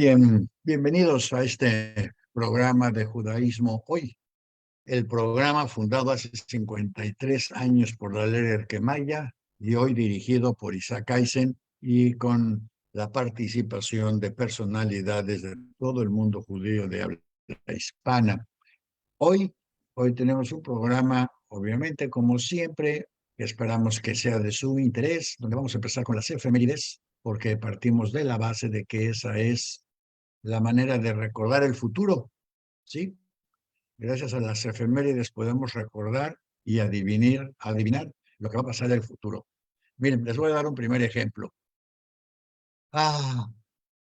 Bien, bienvenidos a este programa de Judaísmo Hoy, el programa fundado hace 53 años por la ley Erquemaya y hoy dirigido por Isaac Eisen y con la participación de personalidades de todo el mundo judío de habla hispana. Hoy, hoy tenemos un programa, obviamente, como siempre, que esperamos que sea de su interés, donde vamos a empezar con las efemérides, porque partimos de la base de que esa es la manera de recordar el futuro, ¿sí? Gracias a las efemérides podemos recordar y adivinar lo que va a pasar en el futuro. Miren, les voy a dar un primer ejemplo. Ah,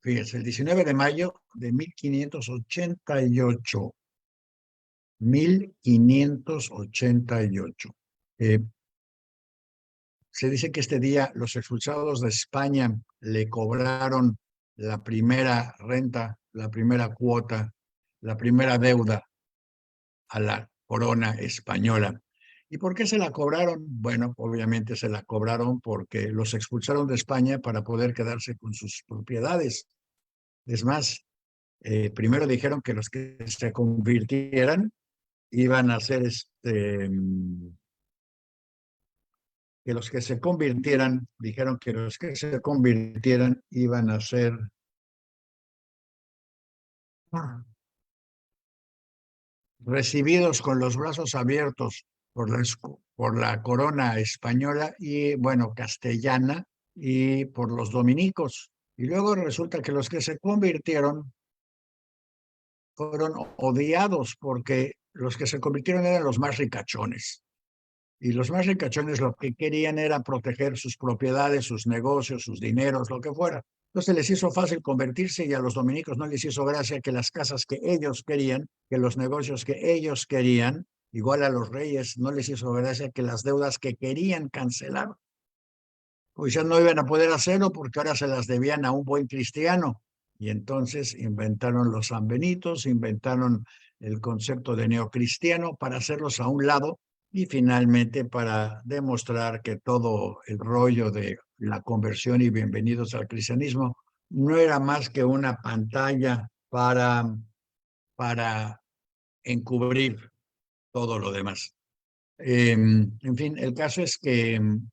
fíjense, el 19 de mayo de 1588. 1588. Eh, Se dice que este día los expulsados de España le cobraron la primera renta, la primera cuota, la primera deuda a la corona española. ¿Y por qué se la cobraron? Bueno, obviamente se la cobraron porque los expulsaron de España para poder quedarse con sus propiedades. Es más, primero dijeron que los que se convirtieran iban a ser que los que se convirtieran, dijeron que los que se convirtieran iban a ser recibidos con los brazos abiertos por la corona española y, bueno, castellana y por los dominicos. Y luego resulta que los que se convirtieron fueron odiados porque los que se convirtieron eran los más ricachones. Y los más ricachones lo que querían era proteger sus propiedades, sus negocios, sus dineros, lo que fuera. Entonces les hizo fácil convertirse y a los dominicos no les hizo gracia que las casas que ellos querían, que los negocios que ellos querían, igual a los reyes, no les hizo gracia que las deudas que querían cancelar, pues ya no iban a poder hacerlo porque ahora se las debían a un buen cristiano. Y entonces inventaron los sanbenitos, inventaron el concepto de neocristiano para hacerlos a un lado y finalmente para demostrar que todo el rollo de la conversión y bienvenidos al cristianismo no era más que una pantalla para encubrir todo lo demás. En fin, el caso es que en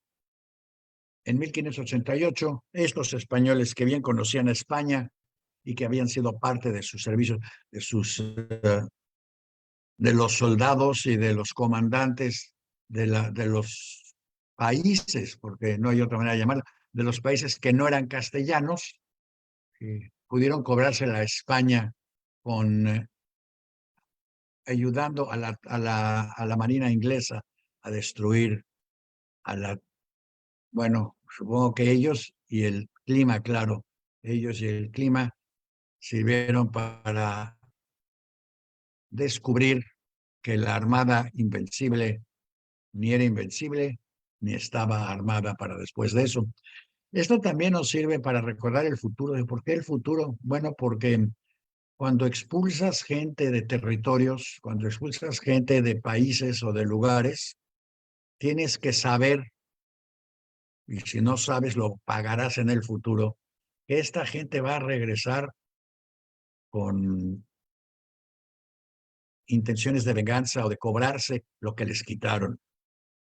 1588, estos españoles que bien conocían a España y que habían sido parte de sus servicios, de los soldados y de los comandantes de los países, porque no hay otra manera de llamarlo, de los países que no eran castellanos, pudieron cobrársela a España con ayudando a la Marina inglesa a destruir a la, bueno, supongo que ellos y el clima, claro, ellos y el clima sirvieron para descubrir que la Armada Invencible ni era invencible ni estaba armada para después de eso. Esto también nos sirve para recordar el futuro. ¿De por qué el futuro? Bueno, porque cuando expulsas gente de territorios, cuando expulsas gente de países o de lugares, tienes que saber, y si no sabes, lo pagarás en el futuro, que esta gente va a regresar con intenciones de venganza o de cobrarse lo que les quitaron.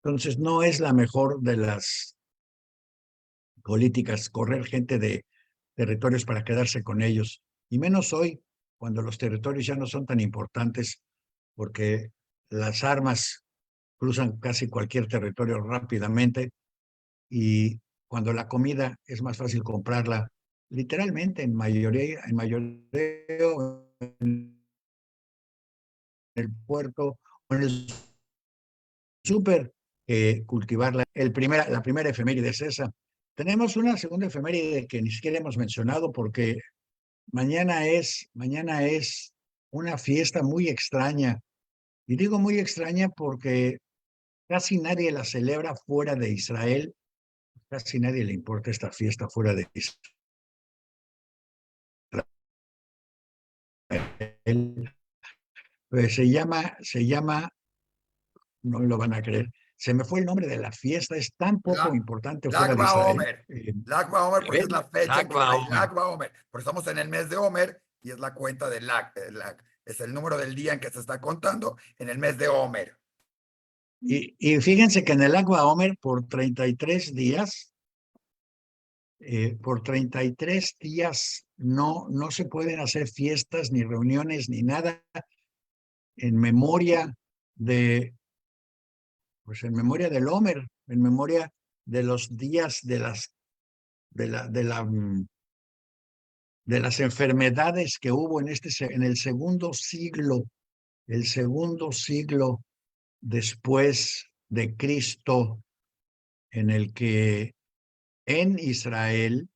Entonces, no es la mejor de las políticas correr gente de territorios para quedarse con ellos, y menos hoy, cuando los territorios ya no son tan importantes, porque las armas cruzan casi cualquier territorio rápidamente y cuando la comida es más fácil comprarla literalmente en mayoreo, en el puerto o en el súper, cultivarla. La primera efeméride es esa. Tenemos una segunda efeméride que ni siquiera hemos mencionado porque mañana es una fiesta muy extraña. Y digo muy extraña porque casi nadie la celebra fuera de Israel, casi nadie le importa esta fiesta fuera de Israel. Pues se llama, no lo van a creer, Se me fue el nombre de la fiesta, es tan poco importante fuera Lag de Israel. BaOmer. Lag BaOmer porque es la fecha en Lag que cae. BaOmer. Lag BaOmer. Porque estamos en el mes de Omer y es la cuenta de Lag. Es el número del día en que se está contando en el mes de Omer. Y fíjense que en el Lag BaOmer por 33 días, no se pueden hacer fiestas, ni reuniones, ni nada en memoria de, pues en memoria del Homer, en memoria de los días de las enfermedades que hubo en el segundo siglo después de Cristo, en el que en Israel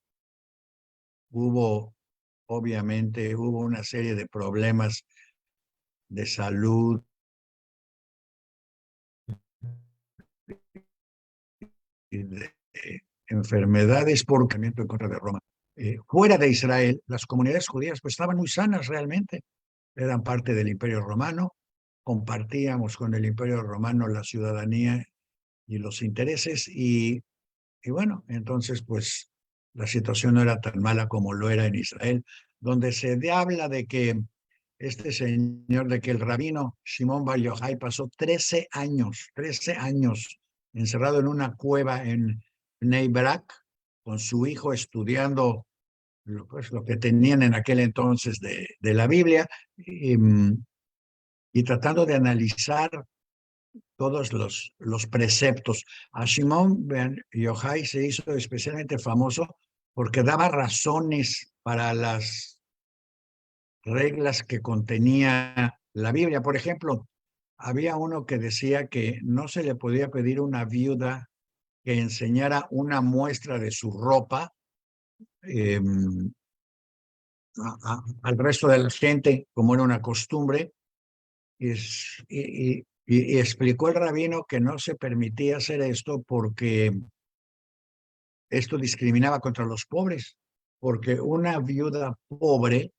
obviamente, hubo una serie de problemas de salud y de enfermedades por movimiento en contra de Roma. Fuera de Israel, las comunidades judías pues estaban muy sanas realmente, eran parte del Imperio Romano, compartíamos con el Imperio Romano la ciudadanía y los intereses y bueno, entonces pues la situación no era tan mala como lo era en Israel, donde habla de que de que el rabino Shimon Bar Yochai pasó 13 años encerrado en una cueva en Bnei Brak con su hijo estudiando lo que tenían en aquel entonces de la Biblia y tratando de analizar todos los preceptos. A Shimon Ben Yochai se hizo especialmente famoso porque daba razones para las reglas que contenía la Biblia. Por ejemplo, había uno que decía que no se le podía pedir a una viuda que enseñara una muestra de su ropa eh, al resto de la gente, como era una costumbre, y explicó el rabino que no se permitía hacer esto porque esto discriminaba contra los pobres, porque una viuda pobre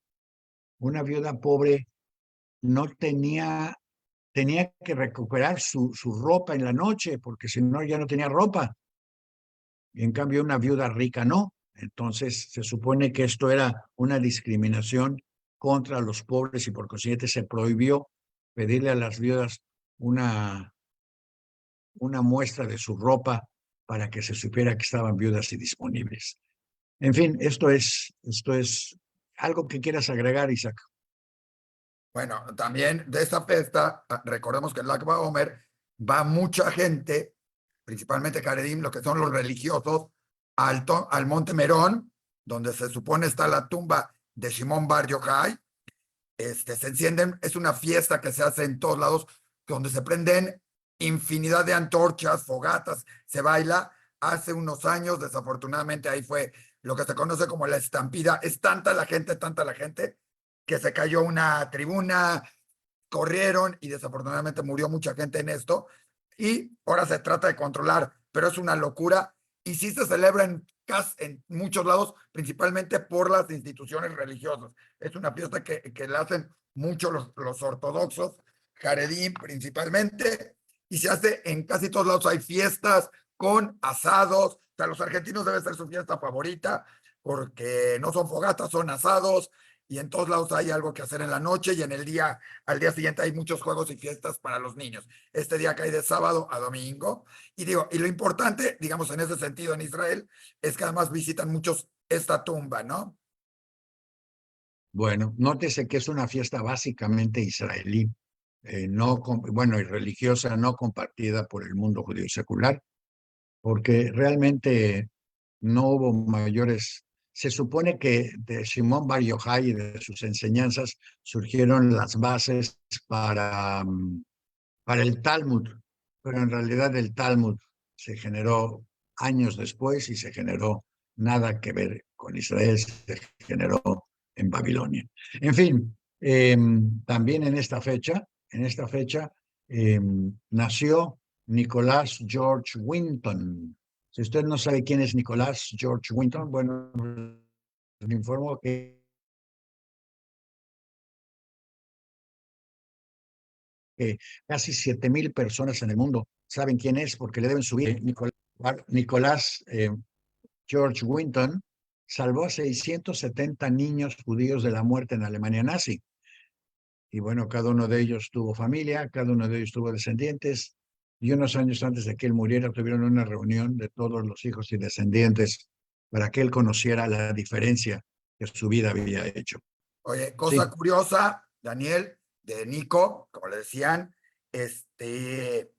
no tenía que recuperar su ropa en la noche, porque si no ya no tenía ropa. Y en cambio una viuda rica no. Entonces se supone que esto era una discriminación contra los pobres y por consiguiente se prohibió pedirle a las viudas una, una muestra de su ropa para que se supiera que estaban viudas y disponibles. En fin, esto es algo que quieras agregar, Isaac. Bueno, también de esta fiesta, recordemos que en Lag BaOmer va mucha gente, principalmente Caredim, lo que son los religiosos, al Monte Merón, donde se supone está la tumba de Shimon Bar Yochai. Se encienden, es una fiesta que se hace en todos lados, donde se prenden infinidad de antorchas, fogatas, se baila. Hace unos años, desafortunadamente, ahí fue lo que se conoce como la estampida. Es tanta la gente, que se cayó una tribuna, corrieron y desafortunadamente murió mucha gente en esto. Y ahora se trata de controlar, pero es una locura. Y sí se celebra en muchos lados, principalmente por las instituciones religiosas. Es una fiesta que la hacen mucho los ortodoxos, Jaredim principalmente, y se hace en casi todos lados. Hay fiestas con asados. O sea, los argentinos debe ser su fiesta favorita, porque no son fogatas, son asados, y en todos lados hay algo que hacer en la noche, y al día siguiente hay muchos juegos y fiestas para los niños. Este día cae de sábado a domingo. Y lo importante, digamos, en ese sentido en Israel, es que además visitan muchos esta tumba, ¿no? Bueno, nótese que es una fiesta básicamente israelí, no, bueno, y religiosa, no compartida por el mundo judío secular, porque realmente no hubo mayores. Se supone que de Shimon Bar Yochai y de sus enseñanzas surgieron las bases para el Talmud, pero en realidad el Talmud se generó años después y se generó nada que ver con Israel, se generó en Babilonia. En fin, también en esta fecha nació Nicolás George Winton. Si usted no sabe quién es Nicolás George Winton, bueno, le informo que casi 7,000 personas en el mundo saben quién es porque le deben subir. Nicolás George Winton salvó a 670 niños judíos de la muerte en Alemania nazi. Y bueno, cada uno de ellos tuvo familia, cada uno de ellos tuvo descendientes. Y unos años antes de que él muriera, tuvieron una reunión de todos los hijos y descendientes para que él conociera la diferencia que su vida había hecho. Oye, Sí, cosa curiosa, Daniel, de Nico, como le decían, en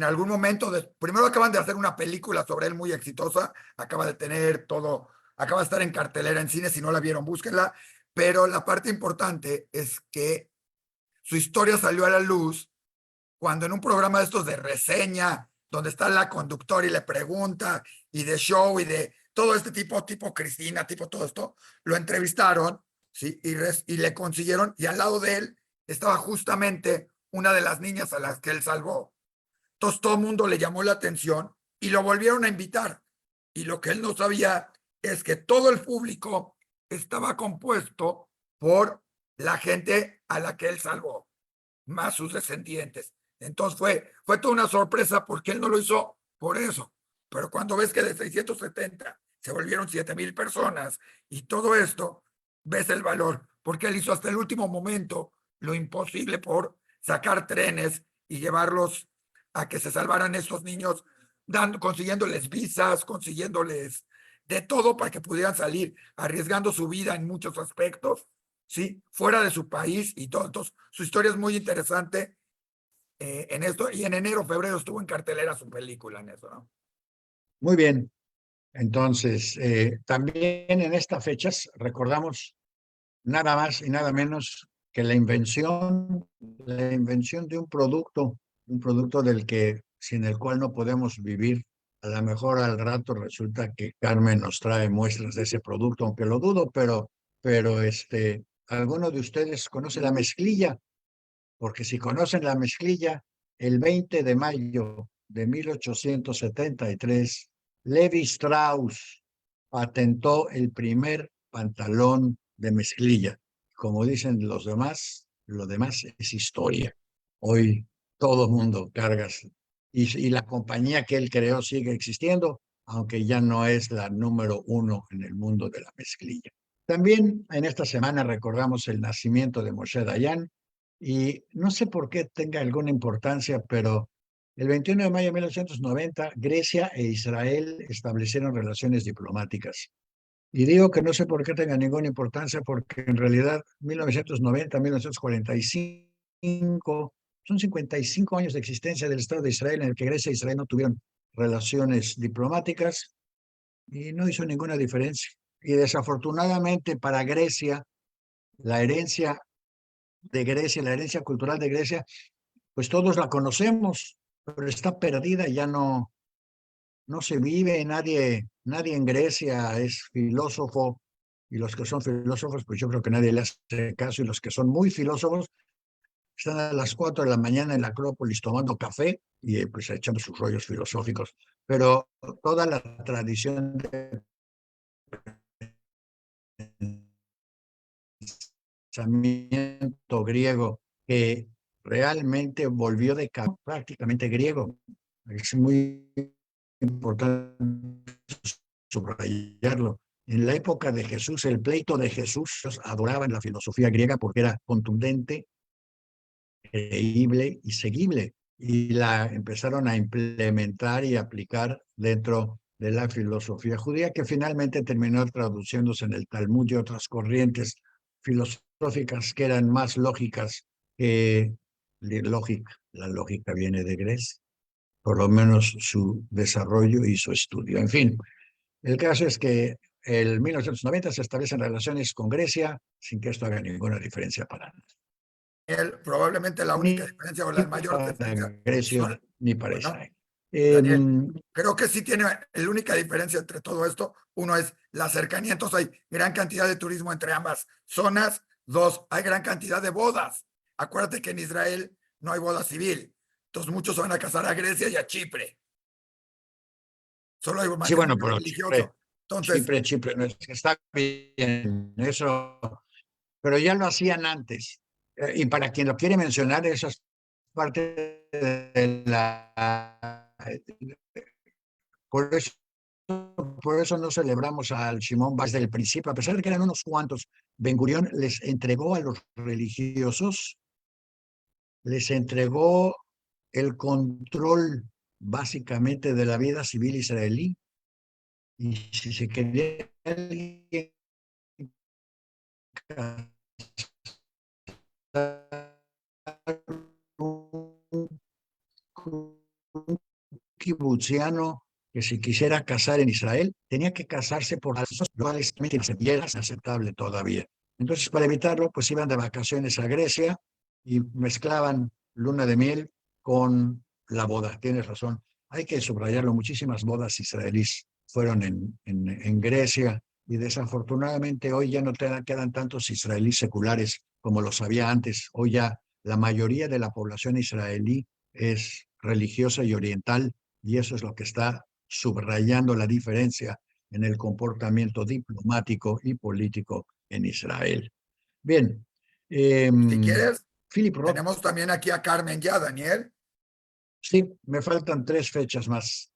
algún momento, primero acaban de hacer una película sobre él muy exitosa, acaba de tener todo, acaba de estar en cartelera en cine, si no la vieron, búsquenla, pero la parte importante es que su historia salió a la luz cuando en un programa de estos de reseña, donde está la conductora y le pregunta, y de show, y de todo este tipo Cristina, tipo todo esto, lo entrevistaron, ¿sí? Y le consiguieron, y al lado de él estaba justamente una de las niñas a las que él salvó. Entonces todo el mundo le llamó la atención y lo volvieron a invitar. Y lo que él no sabía es que todo el público estaba compuesto por la gente a la que él salvó, más sus descendientes. Entonces fue toda una sorpresa porque él no lo hizo por eso. Pero cuando ves que de 670 se volvieron 7,000 personas y todo esto, ves el valor, porque él hizo hasta el último momento lo imposible por sacar trenes y llevarlos a que se salvaran estos niños, consiguiéndoles visas, consiguiéndoles de todo para que pudieran salir, arriesgando su vida en muchos aspectos, ¿sí? Fuera de su país y todo. Entonces, su historia es muy interesante en esto, y en enero, febrero estuvo en cartelera su película en eso, ¿no? muy bien. Entonces, también en estas fechas recordamos nada más y nada menos que la invención de un producto del que, sin el cual no podemos vivir. A lo mejor al rato resulta que Carmen nos trae muestras de ese producto, aunque lo dudo, pero ¿alguno de ustedes conoce la mezclilla? Porque si conocen la mezclilla, el 20 de mayo de 1873, Levi Strauss patentó el primer pantalón de mezclilla. Como dicen los demás, lo demás es historia. Hoy todo el mundo carga y la compañía que él creó sigue existiendo, aunque ya no es la número uno en el mundo de la mezclilla. También en esta semana recordamos el nacimiento de Moshe Dayan, y no sé por qué tenga alguna importancia, pero el 21 de mayo de 1990, Grecia e Israel establecieron relaciones diplomáticas. Y digo que no sé por qué tenga ninguna importancia, porque en realidad 1990, 1945, son 55 años de existencia del Estado de Israel en el que Grecia e Israel no tuvieron relaciones diplomáticas y no hizo ninguna diferencia. Y desafortunadamente para Grecia, la herencia de Grecia, la herencia cultural de Grecia, pues todos la conocemos, pero está perdida, ya no se vive, nadie en Grecia es filósofo, y los que son filósofos, pues yo creo que nadie le hace caso, y los que son muy filósofos están a las 4 de la mañana en la Acrópolis tomando café y pues echando sus rollos filosóficos, pero toda la tradición de pensamiento griego que realmente volvió de prácticamente griego. Es muy importante subrayarlo. En la época de Jesús, el pleito de Jesús, adoraban la filosofía griega porque era contundente, creíble y seguible. Y la empezaron a implementar y aplicar dentro de la filosofía judía, que finalmente terminó traduciéndose en el Talmud y otras corrientes filosóficas que eran más lógicas que lógica. La lógica viene de Grecia, por lo menos su desarrollo y su estudio. En fin, el caso es que en 1990 se establecen relaciones con Grecia sin que esto haga ninguna diferencia para nada. Probablemente la única Ni diferencia o la mayor para diferencia Grecia son, ni para bueno, Israel. Daniel, creo que sí tiene la única diferencia entre todo esto. Uno es la cercanía, entonces hay gran cantidad de turismo entre ambas zonas. Dos, hay gran cantidad de bodas. Acuérdate que en Israel no hay boda civil, entonces muchos se van a casar a Grecia y a Chipre. Solo hay Sí, bueno, matrimonio pero religioso. Entonces, Chipre, no es que está bien, eso, pero ya lo hacían antes. Y para quien lo quiere mencionar, eso parte de la... Por eso, por eso no celebramos al Shimon Baz desde el principio, a pesar de que eran unos cuantos. Ben Gurión les entregó a los religiosos, les entregó el control básicamente de la vida civil israelí, y si se quería alguien un kibutziano que si quisiera casar en Israel, tenía que casarse por las cuales era aceptable todavía. Entonces, para evitarlo, pues iban de vacaciones a Grecia y mezclaban luna de miel con la boda. Tienes razón. Hay que subrayarlo. Muchísimas bodas israelíes fueron en Grecia, y desafortunadamente hoy ya no quedan tantos israelíes seculares como los había antes. Hoy ya la mayoría de la población israelí es religiosa y oriental, y eso es lo que está subrayando la diferencia en el comportamiento diplomático y político en Israel. Bien, Si quieres, Philip Roth, tenemos también aquí a Carmen ya, Daniel. sí, me faltan 3 fechas más,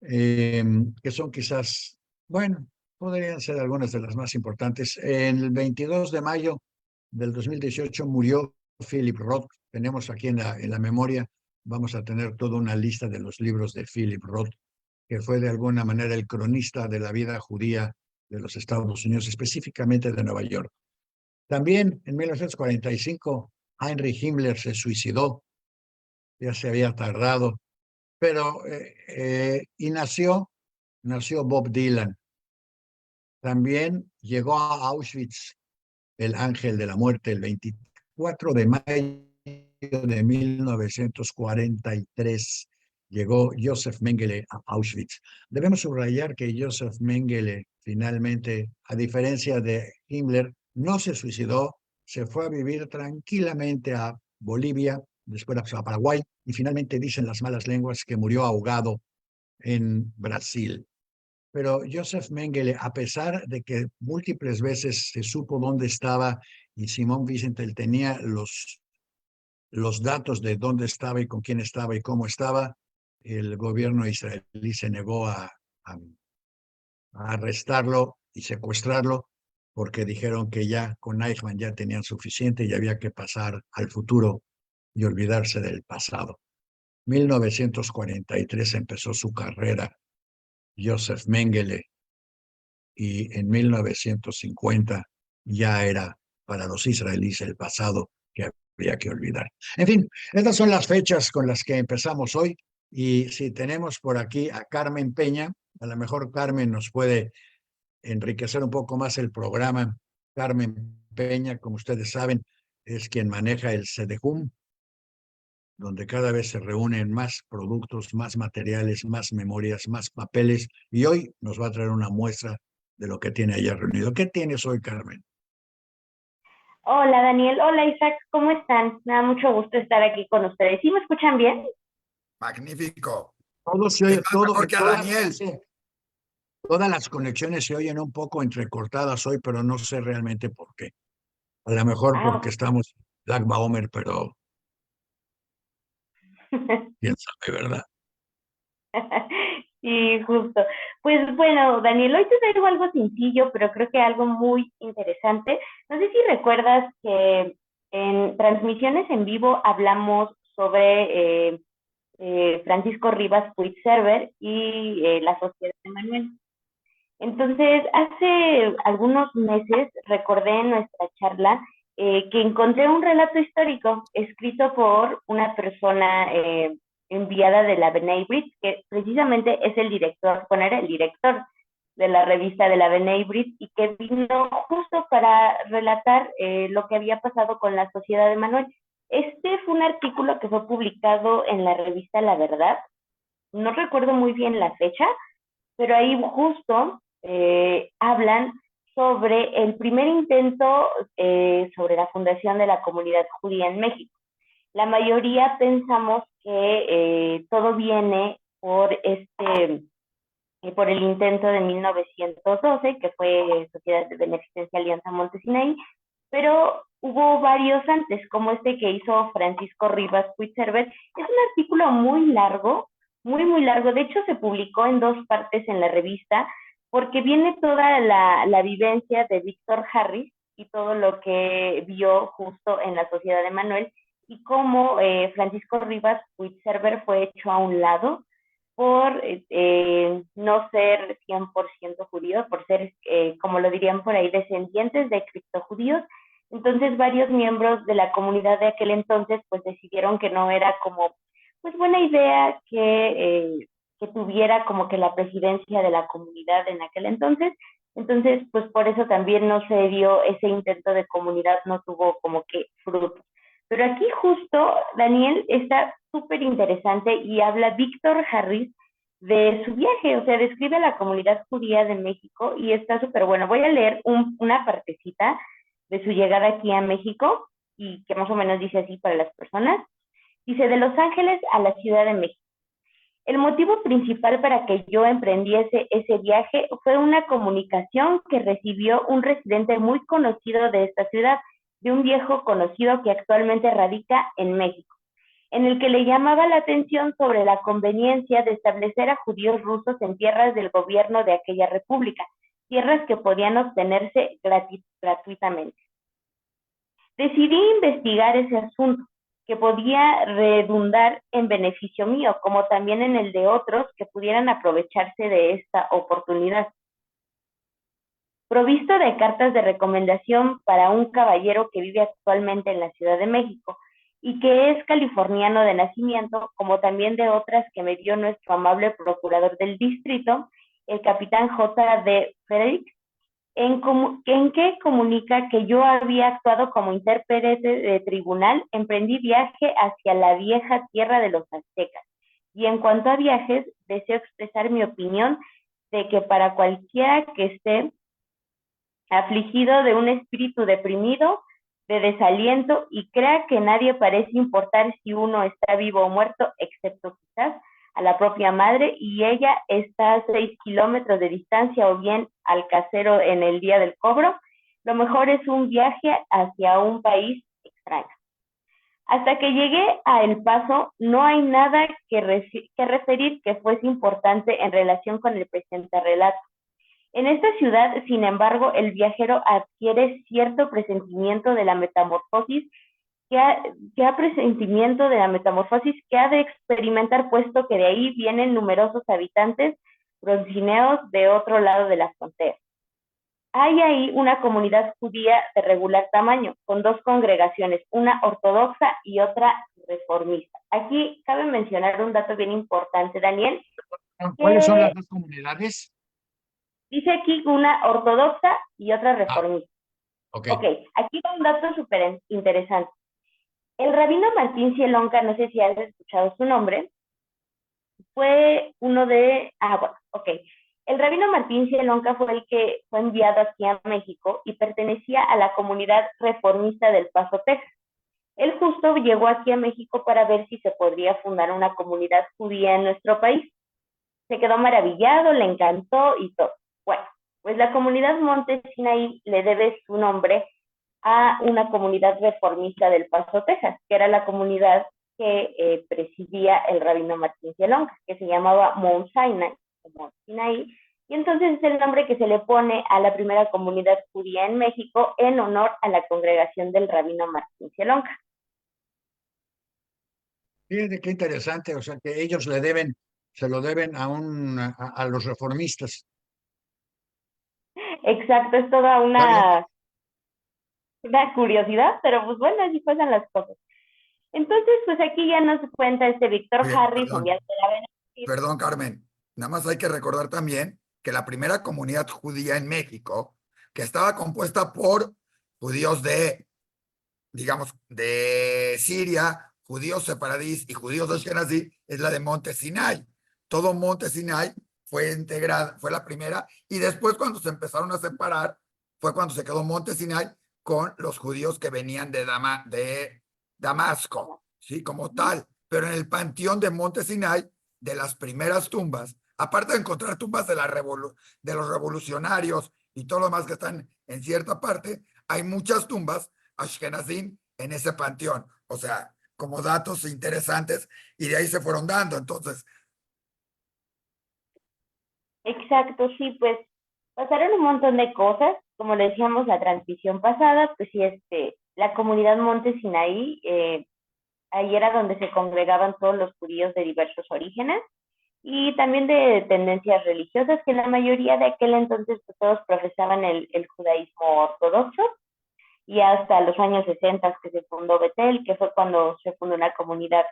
que son quizás, bueno, podrían ser algunas de las más importantes. En el 22 de mayo del 2018 murió Philip Roth. Tenemos aquí en la memoria, vamos a tener toda una lista de los libros de Philip Roth, que fue de alguna manera el cronista de la vida judía de los Estados Unidos, específicamente de Nueva York. También en 1945, Heinrich Himmler se suicidó, ya se había tardado, pero y nació Bob Dylan. También llegó a Auschwitz el ángel de la muerte el 24 de mayo de 1943. Llegó Joseph Mengele a Auschwitz. Debemos subrayar que Joseph Mengele finalmente, a diferencia de Himmler, no se suicidó, se fue a vivir tranquilamente a Bolivia, después a Paraguay, y finalmente dicen las malas lenguas que murió ahogado en Brasil. Pero Joseph Mengele, a pesar de que múltiples veces se supo dónde estaba y Simón Wiesenthal tenía los datos de dónde estaba y con quién estaba y cómo estaba, el gobierno israelí se negó a arrestarlo y secuestrarlo, porque dijeron que ya con Eichmann ya tenían suficiente y había que pasar al futuro y olvidarse del pasado. 1943 empezó su carrera Joseph Mengele, y en 1950 ya era para los israelíes el pasado que habría que olvidar. En fin, estas son las fechas con las que empezamos hoy, y si tenemos por aquí a Carmen Peña, a lo mejor Carmen nos puede enriquecer un poco más el programa. Carmen Peña, como ustedes saben, es quien maneja el CEDEJUM, donde cada vez se reúnen más productos, más materiales, más memorias, más papeles, y hoy nos va a traer una muestra de lo que tiene allá reunido. ¿Qué tienes hoy, Carmen? Hola Daniel, hola Isaac, ¿cómo están? Me da mucho gusto estar aquí con ustedes. ¿Sí me escuchan bien? Magnífico. Todo se Es oye, más mejor que a Daniel. sí, todas las conexiones se oyen un poco entrecortadas hoy, pero no sé realmente por qué. A lo mejor porque Ah, estamos Lag Baomer, pero quién sabe, ¿verdad? sí, justo. Pues bueno, Daniel, hoy te traigo algo sencillo, pero creo que algo muy interesante. No sé si recuerdas que en transmisiones en vivo hablamos sobre Francisco Rivas Puigcerver y la Sociedad de Manuel. Entonces, hace algunos meses recordé en nuestra charla que encontré un relato histórico escrito por una persona enviada de la B'nai B'rith, que precisamente es el director, bueno, era el director de la revista de la B'nai B'rith, y que vino justo para relatar lo que había pasado con la Sociedad de Manuel. Este fue un artículo que fue publicado en la revista La Verdad. No recuerdo muy bien la fecha, pero ahí justo hablan sobre el primer intento sobre la fundación de la comunidad judía en México. La mayoría pensamos que todo viene por el intento de 1912, que fue Sociedad de Beneficencia Alianza Montesinaí, pero hubo varios antes, como este que hizo Francisco Rivas Puigcerver. Es un artículo muy largo, muy largo. De hecho, se publicó en 2 partes en la revista, porque viene toda la vivencia de Víctor Harris y todo lo que vio justo en la Sociedad de Manuel, y cómo Francisco Rivas Puigcerver fue hecho a un lado por no ser 100% judío, por ser, como lo dirían por ahí, descendientes de criptojudíos. Entonces varios miembros de la comunidad de aquel entonces pues decidieron que no era como pues buena idea que tuviera como que la presidencia de la comunidad en aquel entonces. Entonces pues por eso también no se dio ese intento de comunidad, no tuvo como que fruto. Pero aquí justo, Daniel, está súper interesante y habla Víctor Harris de su viaje, o sea, describe a la comunidad judía de México y está súper bueno. Voy a leer una partecita de su llegada aquí a México y que más o menos dice así para las personas. Dice: de Los Ángeles a la Ciudad de México. El motivo principal para que yo emprendiese ese viaje fue una comunicación que recibió un residente muy conocido de esta ciudad, de un viejo conocido que actualmente radica en México, en el que le llamaba la atención sobre la conveniencia de establecer a judíos rusos en tierras del gobierno de aquella república, tierras que podían obtenerse gratuitamente. Decidí investigar ese asunto, que podía redundar en beneficio mío, como también en el de otros que pudieran aprovecharse de esta oportunidad. Provisto de cartas de recomendación para un caballero que vive actualmente en la Ciudad de México y que es californiano de nacimiento, como también de otras que me dio nuestro amable procurador del distrito, el capitán J. D. Frederick, en que comunica que yo había actuado como intérprete de tribunal, emprendí viaje hacia la vieja tierra de los aztecas. Y en cuanto a viajes, deseo expresar mi opinión de que para cualquiera que esté afligido de un espíritu deprimido, de desaliento, y crea que nadie parece importar si uno está vivo o muerto, excepto quizás a la propia madre, y ella está a 6 kilómetros de distancia, o bien al casero en el día del cobro, lo mejor es un viaje hacia un país extraño. Hasta que llegué a El Paso, no hay nada que referir que fuese importante en relación con el presente relato. En esta ciudad, sin embargo, el viajero adquiere cierto presentimiento de la metamorfosis que ha de experimentar, puesto que de ahí vienen numerosos habitantes broncineos de otro lado de la frontera. Hay ahí una comunidad judía de regular tamaño, con 2 congregaciones, una ortodoxa y otra reformista. Aquí cabe mencionar un dato bien importante, Daniel. ¿Cuáles son las 2 comunidades? Dice aquí una ortodoxa y otra reformista. Okay. Ok, aquí va un dato súper interesante. El rabino Martín Cielonca, no sé si has escuchado su nombre, fue uno de... El rabino Martín Cielonca fue el que fue enviado aquí a México y pertenecía a la comunidad reformista del Paso, Texas. Él justo llegó aquí a México para ver si se podría fundar una comunidad judía en nuestro país. Se quedó maravillado, le encantó y todo. Bueno, pues la comunidad Monte Sinaí le debe su nombre a una comunidad reformista del Paso, Texas, que era la comunidad que presidía el rabino Martín Cielonca, que se llamaba Mount Sinai, Mount Sinaí, y entonces es el nombre que se le pone a la primera comunidad judía en México en honor a la congregación del rabino Martín Cielonca. Fíjate qué interesante, o sea que ellos se lo deben a los reformistas. Exacto, es toda una curiosidad, pero pues bueno, así pasan las cosas. Entonces, pues aquí ya nos cuenta Víctor Harris. Perdón, Carmen, nada más hay que recordar también que la primera comunidad judía en México, que estaba compuesta por judíos digamos, de Siria, judíos separadís y judíos ashkenazí, es la de Monte Sinai. Todo Monte Sinai fue integrada, fue la primera, y después cuando se empezaron a separar, fue cuando se quedó Monte Sinai con los judíos que venían de Damasco, ¿sí? Como tal. Pero en el panteón de Monte Sinai, de las primeras tumbas, aparte de encontrar tumbas de los revolucionarios y todo lo demás que están en cierta parte, hay muchas tumbas ashkenazim en ese panteón. O sea, como datos interesantes, y de ahí se fueron dando. Entonces, Exacto, sí, pues pasaron un montón de cosas, como le decíamos la transmisión pasada, pues sí, la comunidad Monte Sinaí, ahí era donde se congregaban todos los judíos de diversos orígenes y también de tendencias religiosas, que la mayoría de aquel entonces pues, todos profesaban el judaísmo ortodoxo, y hasta los años 60 que se fundó Betel, que fue cuando se fundó una comunidad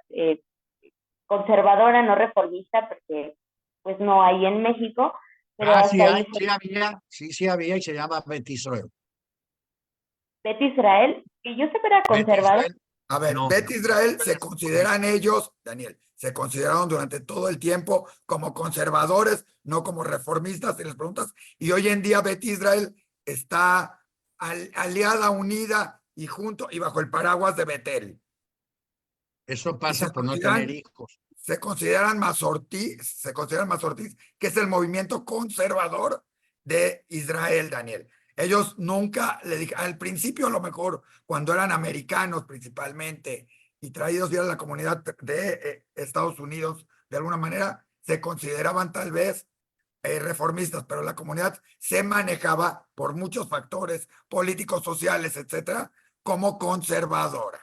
conservadora, no reformista, porque pues no hay en México, pero Ah, hasta ahí fue sí había, y se llama Bet Israel. Bet Israel, que yo sé que era Bet conservador. Israel, a ver, no, Bet Israel se es consideran ellos, Daniel, se consideraron durante todo el tiempo como conservadores, no como reformistas, si les preguntas, y hoy en día Bet Israel está aliada, unida y junto y bajo el paraguas de Betel. Eso Y pasa por no tener hijos. se consideran Masortís, que es el movimiento conservador de Israel, Daniel. Ellos nunca le dijeron, al principio a lo mejor, cuando eran americanos principalmente y traídos ya a la comunidad de Estados Unidos, de alguna manera, se consideraban tal vez reformistas, pero la comunidad se manejaba por muchos factores políticos, sociales, etcétera, como conservadora.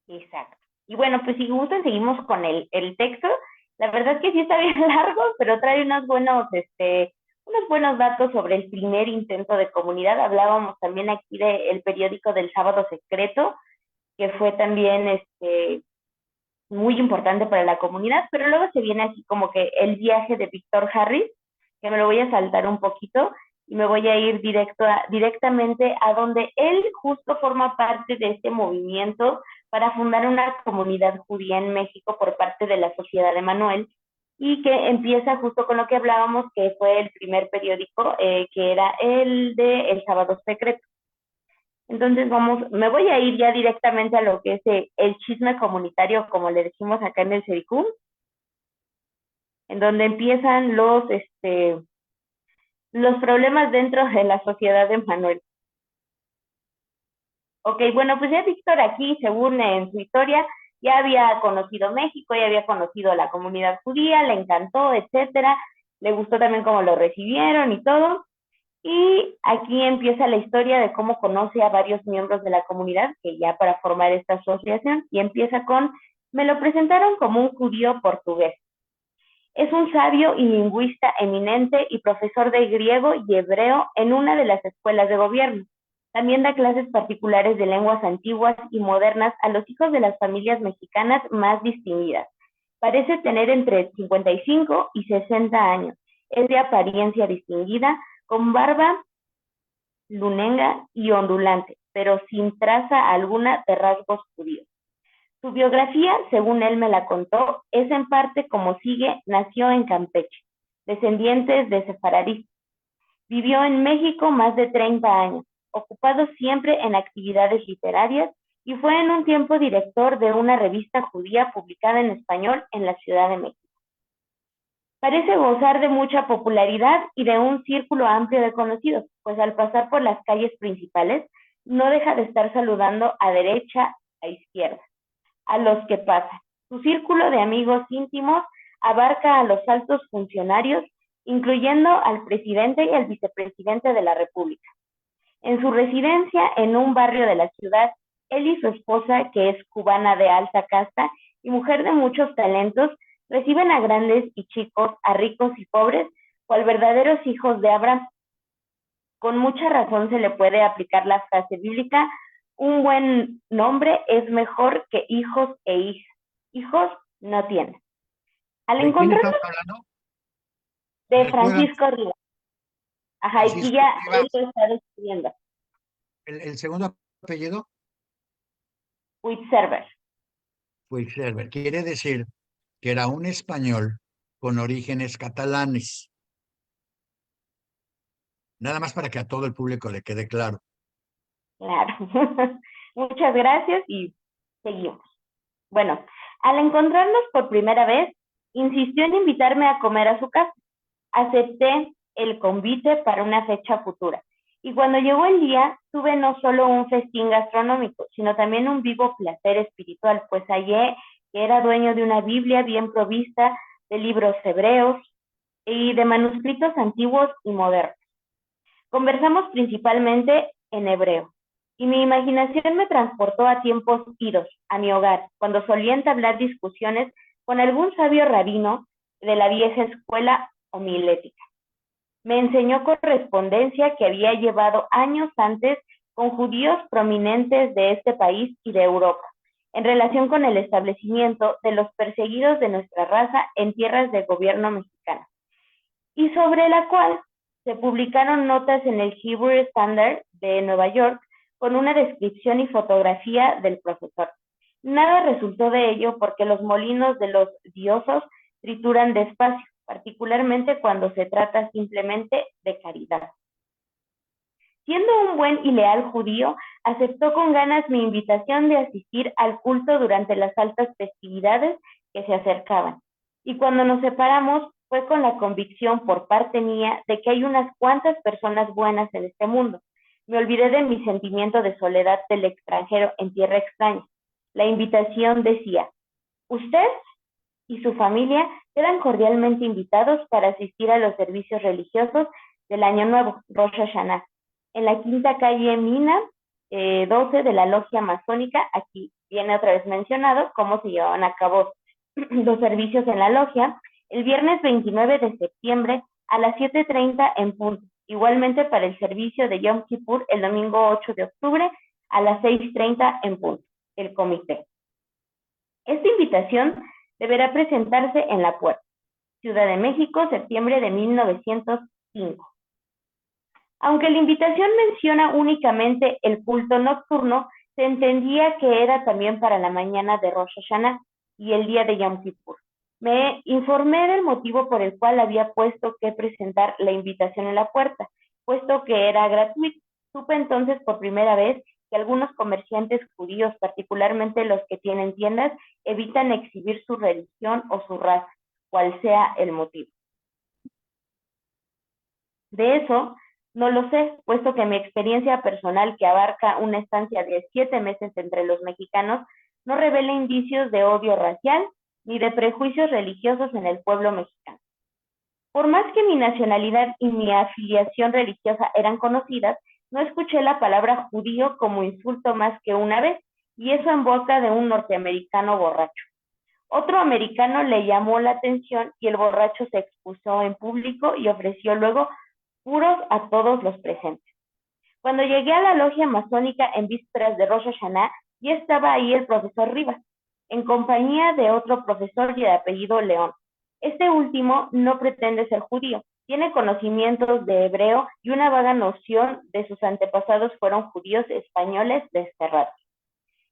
Exacto. Y bueno, pues si gustan, seguimos con el texto. La verdad es que sí está bien largo, pero trae unos buenos datos sobre el primer intento de comunidad. Hablábamos también aquí del periódico del Sábado Secreto, que fue también muy importante para la comunidad, pero luego se viene así como que el viaje de Víctor Harris, que me lo voy a saltar un poquito y me voy a ir directamente a donde él justo forma parte de este movimiento para fundar una comunidad judía en México por parte de la Sociedad de Manuel, y que empieza justo con lo que hablábamos, que fue el primer periódico, que era el de El Sábado Secreto. Entonces me voy a ir ya directamente a lo que es el chisme comunitario, como le decimos acá en el Sericum, en donde empiezan los problemas dentro de la sociedad de Manuel. Ok, bueno, pues ya Víctor aquí, según en su historia, ya había conocido México, ya había conocido a la comunidad judía, le encantó, etcétera, le gustó también cómo lo recibieron y todo. Y aquí empieza la historia de cómo conoce a varios miembros de la comunidad, que ya para formar esta asociación, y empieza con: me lo presentaron como un judío portugués. Es un sabio y lingüista eminente y profesor de griego y hebreo en una de las escuelas de gobierno. También da clases particulares de lenguas antiguas y modernas a los hijos de las familias mexicanas más distinguidas. Parece tener entre 55 y 60 años. Es de apariencia distinguida, con barba lunenga y ondulante, pero sin traza alguna de rasgos judíos. Su biografía, según él me la contó, es en parte como sigue: nació en Campeche, descendientes de sefaradistas. Vivió en México más de 30 años, ocupado siempre en actividades literarias, y fue en un tiempo director de una revista judía publicada en español en la Ciudad de México. Parece gozar de mucha popularidad y de un círculo amplio de conocidos, pues al pasar por las calles principales no deja de estar saludando a derecha, a izquierda, a los que pasan. Su círculo de amigos íntimos abarca a los altos funcionarios, incluyendo al presidente y al vicepresidente de la República. En su residencia en un barrio de la ciudad, él y su esposa, que es cubana de alta casta y mujer de muchos talentos, reciben a grandes y chicos, a ricos y pobres, cual verdaderos hijos de Abraham. Con mucha razón se le puede aplicar la frase bíblica: un buen nombre es mejor que hijos e hijas. Hijos no tienen. Al ¿De quién encontrarnos estás hablando? de Recuerda, Francisco Rivas, ajá, aquí Francisco ya él Rivas, lo está describiendo, el segundo apellido, Witzerber. Puigcerver. Quiere decir que era un español con orígenes catalanes. Nada más para que a todo el público le quede claro. Claro. Muchas gracias y seguimos. Bueno, al encontrarnos por primera vez, insistió en invitarme a comer a su casa. Acepté el convite para una fecha futura Y cuando llegó el día, tuve no solo un festín gastronómico, sino también un vivo placer espiritual, pues hallé que era dueño de una Biblia bien provista de libros hebreos y de manuscritos antiguos y modernos. Conversamos principalmente en hebreo, y mi imaginación me transportó a tiempos idos, a mi hogar, cuando solía entablar discusiones con algún sabio rabino de la vieja escuela homilética. Me enseñó correspondencia que había llevado años antes con judíos prominentes de este país y de Europa, en relación con el establecimiento de los perseguidos de nuestra raza en tierras del gobierno mexicano, y sobre la cual se publicaron notas en el Hebrew Standard de Nueva York con una descripción y fotografía del profesor. Nada resultó de ello porque los molinos de los diosos trituran despacio, particularmente cuando se trata simplemente de caridad. Siendo un buen y leal judío, aceptó con ganas mi invitación de asistir al culto durante las altas festividades que se acercaban. Y cuando nos separamos, fue con la convicción por parte mía de que hay unas cuantas personas buenas en este mundo. Me olvidé de mi sentimiento de soledad del extranjero en tierra extraña. La invitación decía: usted y su familia quedan cordialmente invitados para asistir a los servicios religiosos del Año Nuevo, Rosh Hashanah, en la quinta calle Mina 12 de la logia masónica. Aquí viene otra vez mencionado cómo se llevaban a cabo los servicios en la logia, el viernes 29 de septiembre a las 7:30 en punto. Igualmente para el servicio de Yom Kippur el domingo 8 de octubre a las 6:30 en punto, el comité. Esta invitación deberá presentarse en la puerta. Ciudad de México, septiembre de 1905. Aunque la invitación menciona únicamente el culto nocturno, se entendía que era también para la mañana de Rosh Hashanah y el día de Yom Kippur. Me informé del motivo por el cual había puesto que presentar la invitación en la puerta, puesto que era gratuito. Supe entonces por primera vez que algunos comerciantes judíos, particularmente los que tienen tiendas, evitan exhibir su religión o su raza, cual sea el motivo. De eso no lo sé, puesto que mi experiencia personal, que abarca una estancia de 7 meses entre los mexicanos, no revela indicios de odio racial ni de prejuicios religiosos en el pueblo mexicano. Por más que mi nacionalidad y mi afiliación religiosa eran conocidas, no escuché la palabra judío como insulto más que una vez, y eso en boca de un norteamericano borracho. Otro americano le llamó la atención y el borracho se excusó en público y ofreció luego puros a todos los presentes. Cuando llegué a la logia masónica en vísperas de Rosh Hashanah, ya estaba ahí el profesor Rivas, en compañía de otro profesor de apellido León. Este último no pretende ser judío, tiene conocimientos de hebreo y una vaga noción de sus antepasados fueron judíos españoles desterrados.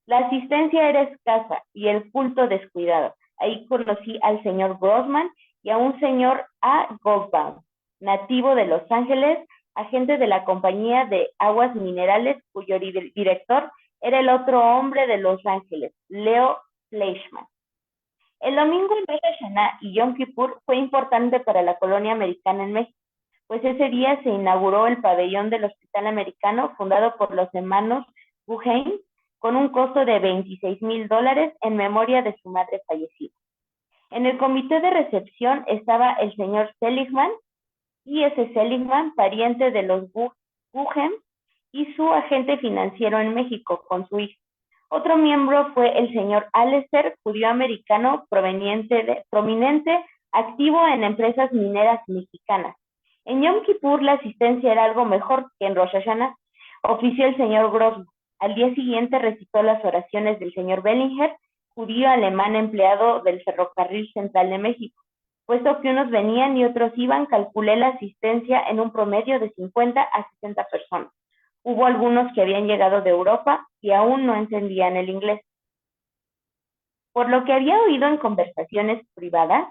La asistencia era escasa y el culto descuidado. Ahí conocí al señor Grossman y a un señor A. Goldbaum, nativo de Los Ángeles, agente de la compañía de aguas minerales, cuyo director era el otro hombre de Los Ángeles, Leo Fleischman. El domingo de Rosh Hashanah y Yom Kippur fue importante para la colonia americana en México, pues ese día se inauguró el pabellón del Hospital Americano fundado por los hermanos Guggenheim con un costo de $26,000 en memoria de su madre fallecida. En el comité de recepción estaba el señor Seligman, y ese Seligman, pariente de los Guggenheim, y su agente financiero en México con su hijo. Otro miembro fue el señor Alester, judío americano prominente, activo en empresas mineras mexicanas. En Yom Kippur la asistencia era algo mejor que en Rosh Hashanah, ofició el señor Grossman. Al día siguiente recitó las oraciones del señor Bellinger, judío alemán empleado del Ferrocarril Central de México. Puesto que unos venían y otros iban, calculé la asistencia en un promedio de 50 a 60 personas. Hubo algunos que habían llegado de Europa y aún no entendían el inglés. Por lo que había oído en conversaciones privadas,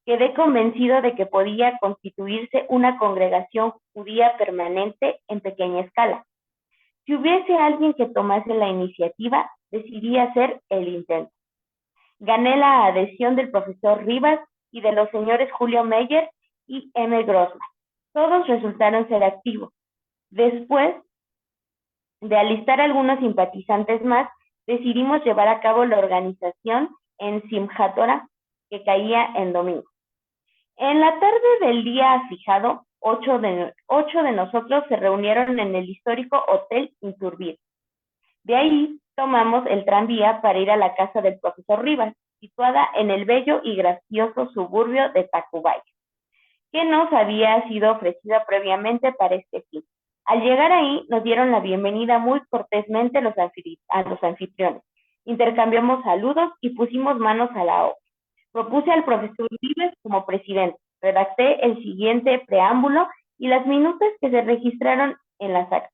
quedé convencido de que podía constituirse una congregación judía permanente en pequeña escala. Si hubiese alguien que tomase la iniciativa, decidí hacer el intento. Gané la adhesión del profesor Rivas y de los señores Julio Meyer y M. Grossman. Todos resultaron ser activos. Después de alistar algunos simpatizantes más, decidimos llevar a cabo la organización en Simchat Torah, que caía en domingo. En la tarde del día fijado, 8 de nosotros se reunieron en el histórico Hotel Iturbide. De ahí tomamos el tranvía para ir a la casa del profesor Rivas, situada en el bello y gracioso suburbio de Tacubaya, que nos había sido ofrecida previamente para este fin. Al llegar ahí, nos dieron la bienvenida muy cortésmente a los anfitriones. Intercambiamos saludos y pusimos manos a la obra. Propuse al profesor Rivas como presidente. Redacté el siguiente preámbulo y las minutas que se registraron en las actas.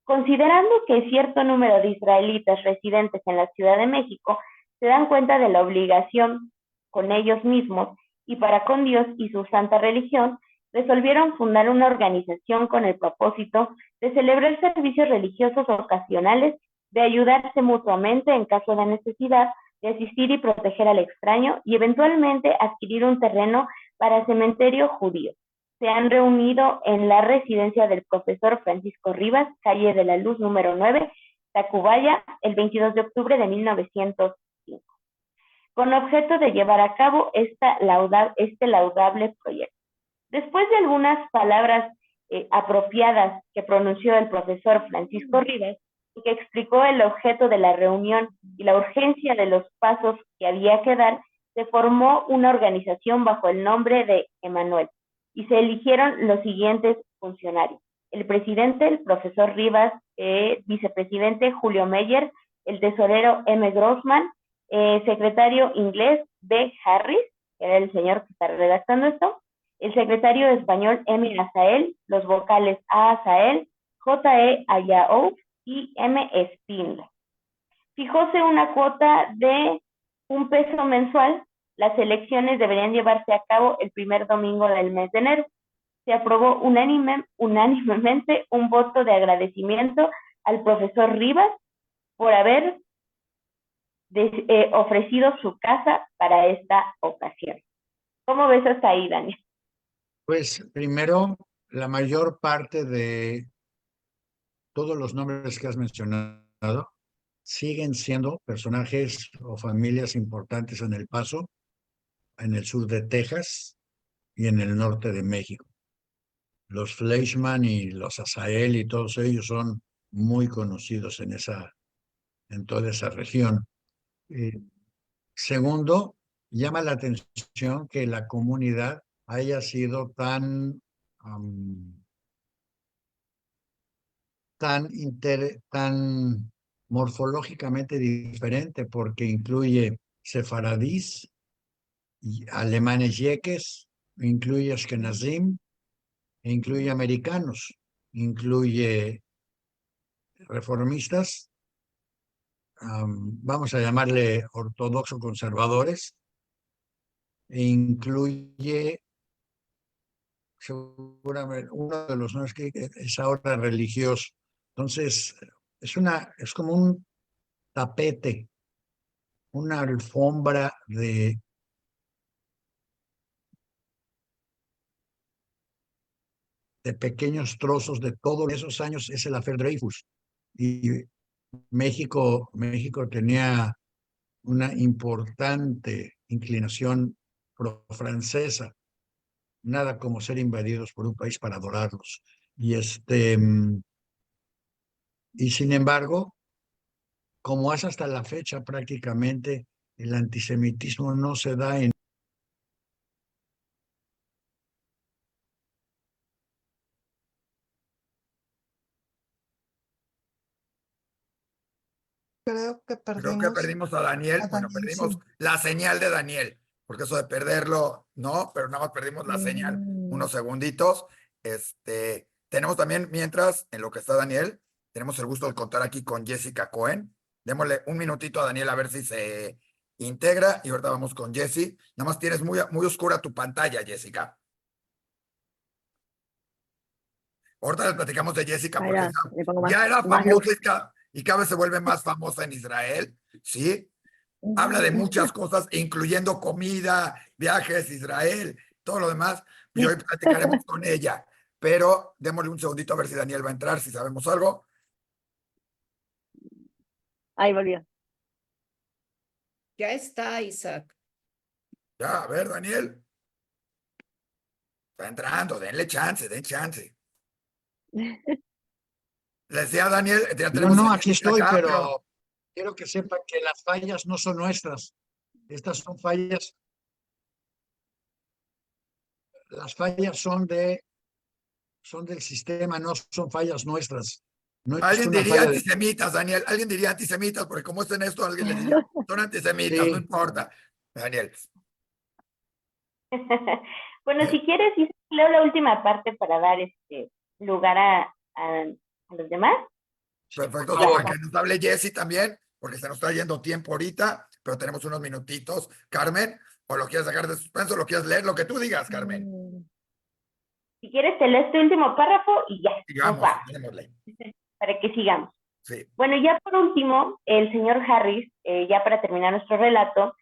Considerando que cierto número de israelitas residentes en la Ciudad de México se dan cuenta de la obligación con ellos mismos y para con Dios y su santa religión, resolvieron fundar una organización con el propósito de celebrar servicios religiosos ocasionales, de ayudarse mutuamente en caso de necesidad, de asistir y proteger al extraño y eventualmente adquirir un terreno para cementerio judío. Se han reunido en la residencia del profesor Francisco Rivas, calle de la Luz número 9, Tacubaya, el 22 de octubre de 1905, con objeto de llevar a cabo este laudable proyecto. Después de algunas palabras apropiadas que pronunció el profesor Francisco Rivas, que explicó el objeto de la reunión y la urgencia de los pasos que había que dar, se formó una organización bajo el nombre de Emanuel y se eligieron los siguientes funcionarios: el presidente, el profesor Rivas, vicepresidente Julio Meyer, el tesorero M. Grossman, secretario inglés B. Harris, que era el señor que está redactando esto, el secretario español M. Azael, los vocales A. Azael, J. E. Ayaouf y M. Spindler. Fijóse una cuota de $1 mensual. Las elecciones deberían llevarse a cabo el primer domingo del mes de enero. Se aprobó unánimemente un voto de agradecimiento al profesor Rivas por haber ofrecido su casa para esta ocasión. ¿Cómo ves hasta ahí, Daniel? Pues primero, la mayor parte de todos los nombres que has mencionado siguen siendo personajes o familias importantes en El Paso, en el sur de Texas y en el norte de México. Los Fleischmann y los Azael y todos ellos son muy conocidos en toda esa región. Segundo, llama la atención que la comunidad haya sido tan morfológicamente diferente, porque incluye sefaradís, alemanes yeques, incluye ashkenazim, incluye americanos, incluye reformistas, vamos a llamarle ortodoxo conservadores, e incluye seguramente uno de los nombres que es ahora religioso. Entonces, es como un tapete, una alfombra de pequeños trozos de todos esos años. Es el Affaire Dreyfus. Y México tenía una importante inclinación pro-francesa. Nada como ser invadidos por un país para adorarlos. Y sin embargo, como es hasta la fecha prácticamente, el antisemitismo no se da en... Creo que perdimos a Daniel. Bueno, perdimos sí. la señal de Daniel, porque eso de perderlo, no, pero nada más perdimos la señal unos segunditos. Tenemos también, mientras, en lo que está Daniel, tenemos el gusto de contar aquí con Jessica Cohen. Démosle un minutito a Daniel a ver si se integra y ahorita vamos con Jessie. Nada más tienes muy, muy oscura tu pantalla, Jessica. Ahorita les platicamos de Jessica porque ya era famosa y cada vez se vuelve más famosa en Israel, ¿sí? Habla de muchas cosas, incluyendo comida, viajes, Israel, todo lo demás. Y hoy platicaremos con ella. pero démosle un segundito a ver si Daniel va a entrar, si sabemos algo. Ahí volvió. Ya está, Isaac. Ya, a ver, Daniel. Está entrando, den chance. Le decía a Daniel, ya No, tenemos no, a aquí Jessica estoy, acá, pero quiero que sepan que las fallas no son nuestras. Estas son fallas, las fallas son del sistema, no son fallas nuestras. No es alguien una diría falla de... antisemitas, Daniel, alguien diría antisemitas, porque como es en esto, alguien les diría, son antisemitas, no Sí, importa, Daniel. Bueno, si quieres, sí, leo la última parte para dar lugar a los demás. Perfecto, por sí, favor. para que nos hable Jessy también, porque se nos está yendo tiempo ahorita, pero tenemos unos minutitos. Carmen, o lo quieres sacar de suspenso, lo quieres leer, lo que tú digas, Carmen. Si quieres, te leo este último párrafo y ya, nos Digamos, vamos, démosle. para que sigamos. Sí. Bueno, ya por último, el señor Harris, ya para terminar nuestro relato,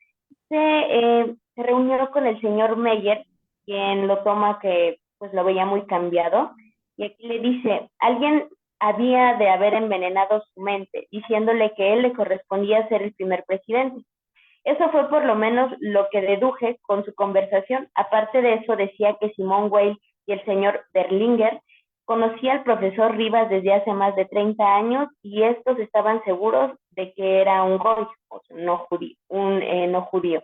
se reunió con el señor Meyer, quien lo toma que pues lo veía muy cambiado, y aquí le dice, alguien había de haber envenenado su mente, diciéndole que él le correspondía ser el primer presidente. Eso fue por lo menos lo que deduje con su conversación. Aparte de eso, decía que Simone Weil y el señor Berlinguer conocía al profesor Rivas desde hace más de 30 años y estos estaban seguros de que era un goy, o sea, no judío.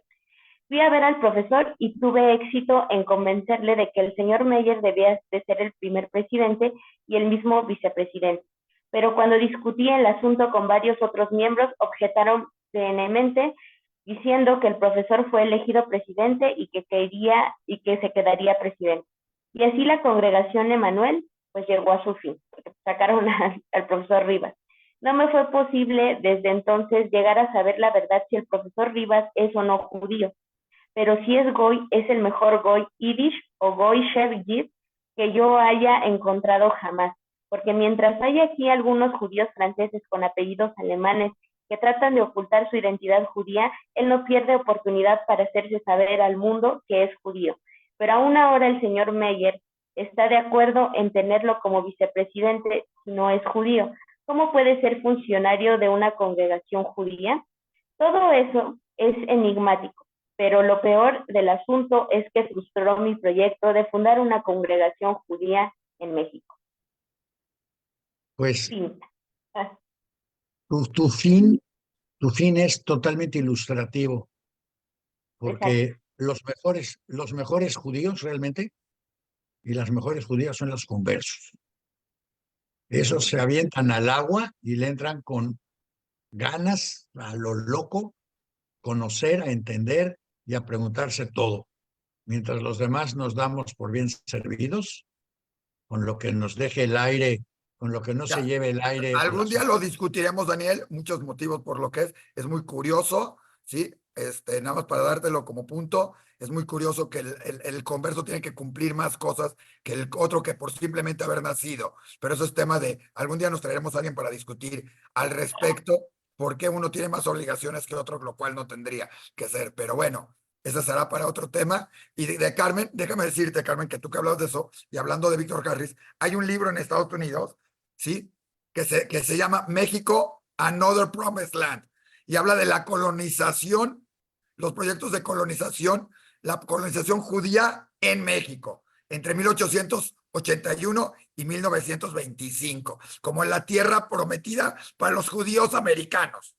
Fui a ver al profesor y tuve éxito en convencerle de que el señor Meyer debía de ser el primer presidente y el mismo vicepresidente. Pero cuando discutí el asunto con varios otros miembros, objetaron perennemente diciendo que el profesor fue elegido presidente y que se quedaría presidente. Y así la congregación Emanuel pues llegó a su fin, porque sacaron al profesor Rivas. No me fue posible desde entonces llegar a saber la verdad si el profesor Rivas es o no judío, pero si es goy, es el mejor goy yiddish o goy shev que yo haya encontrado jamás, porque mientras hay aquí algunos judíos franceses con apellidos alemanes que tratan de ocultar su identidad judía, él no pierde oportunidad para hacerse saber al mundo que es judío. Pero aún ahora el señor Meyer está de acuerdo en tenerlo como vicepresidente si no es judío. ¿Cómo puede ser funcionario de una congregación judía? Todo eso es enigmático, pero lo peor del asunto es que frustró mi proyecto de fundar una congregación judía en México. Pues Fin. tu fin es totalmente ilustrativo, Exacto. porque los mejores judíos realmente y las mejores judías son los conversos. Esos se avientan al agua y le entran con ganas, a lo loco, conocer, a entender y a preguntarse todo. Mientras los demás nos damos por bien servidos, con lo que nos deje el aire, con lo que no se Ya. lleve el aire. Algún día lo discutiremos, Daniel, muchos motivos por lo que es muy curioso, ¿sí? Nada más para dártelo como punto, es muy curioso que el converso tiene que cumplir más cosas que el otro que por simplemente haber nacido, pero eso es tema de, algún día nos traeremos a alguien para discutir al respecto, por qué uno tiene más obligaciones que otro, lo cual no tendría que ser, pero bueno, ese será para otro tema. Y de Carmen, déjame decirte, Carmen, que tú que hablas de eso, y hablando de Víctor Harris, hay un libro en Estados Unidos, ¿sí? Que se llama México, Another Promised Land, y habla de la colonización, los proyectos de colonización, la colonización judía en México, entre 1881 y 1925, como en la tierra prometida para los judíos americanos.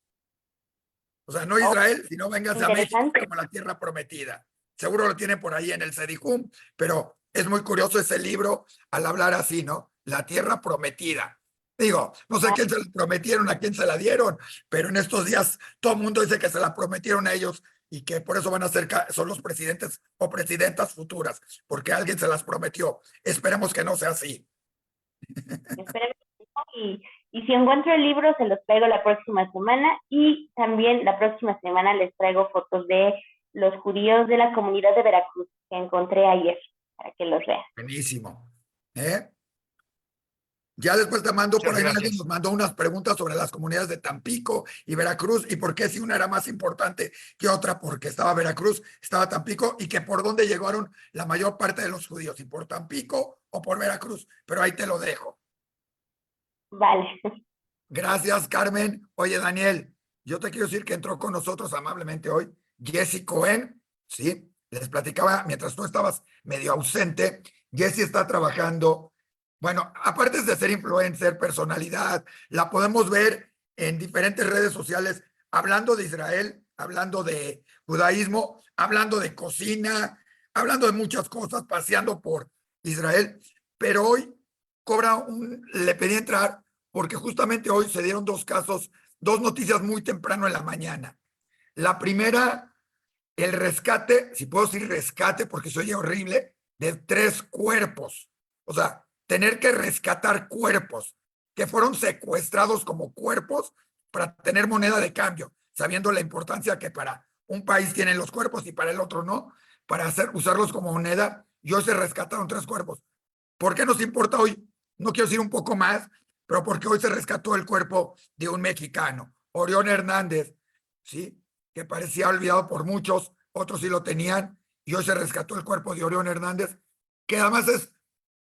O sea, no Israel, sino vénganse a México como la tierra prometida. Seguro lo tienen por ahí en el Sedicum, pero es muy curioso ese libro al hablar así, ¿no? La tierra prometida. Digo, no sé a quién se la prometieron, a quién se la dieron, pero en estos días todo el mundo dice que se la prometieron a ellos y que por eso van a ser, son los presidentes o presidentas futuras, porque alguien se las prometió. Esperemos que no sea así. Esperemos que no, y si encuentro el libro, se los traigo la próxima semana y también la próxima semana les traigo fotos de los judíos de la comunidad de Veracruz que encontré ayer, para que los vean. Buenísimo. ¿Eh? Ya después te mando por Muchas ahí, alguien gracias. nos mandó unas preguntas sobre las comunidades de Tampico y Veracruz y por qué si una era más importante que otra, porque estaba Veracruz, estaba Tampico y que por dónde llegaron la mayor parte de los judíos, si por Tampico o por Veracruz, pero ahí te lo dejo. Vale. Gracias, Carmen. Oye, Daniel, yo te quiero decir que entró con nosotros amablemente hoy Jessy Cohen, ¿sí? Les platicaba mientras tú estabas medio ausente. Jessy está trabajando, bueno, aparte de ser influencer, personalidad, la podemos ver en diferentes redes sociales hablando de Israel, hablando de judaísmo, hablando de cocina, hablando de muchas cosas, paseando por Israel, pero hoy le pedí entrar porque justamente hoy se dieron dos casos, dos noticias muy temprano en la mañana. La primera, el rescate, si puedo decir rescate porque se oye horrible, de 3 cuerpos. O sea, tener que rescatar cuerpos que fueron secuestrados como cuerpos para tener moneda de cambio, sabiendo la importancia que para un país tienen los cuerpos y para el otro no, para usarlos como moneda, y hoy se rescataron 3 cuerpos. ¿Por qué nos importa hoy? No quiero decir un poco más, pero porque hoy se rescató el cuerpo de un mexicano, Orión Hernández, ¿sí? Que parecía olvidado por muchos, otros sí lo tenían, y hoy se rescató el cuerpo de Orión Hernández, que además es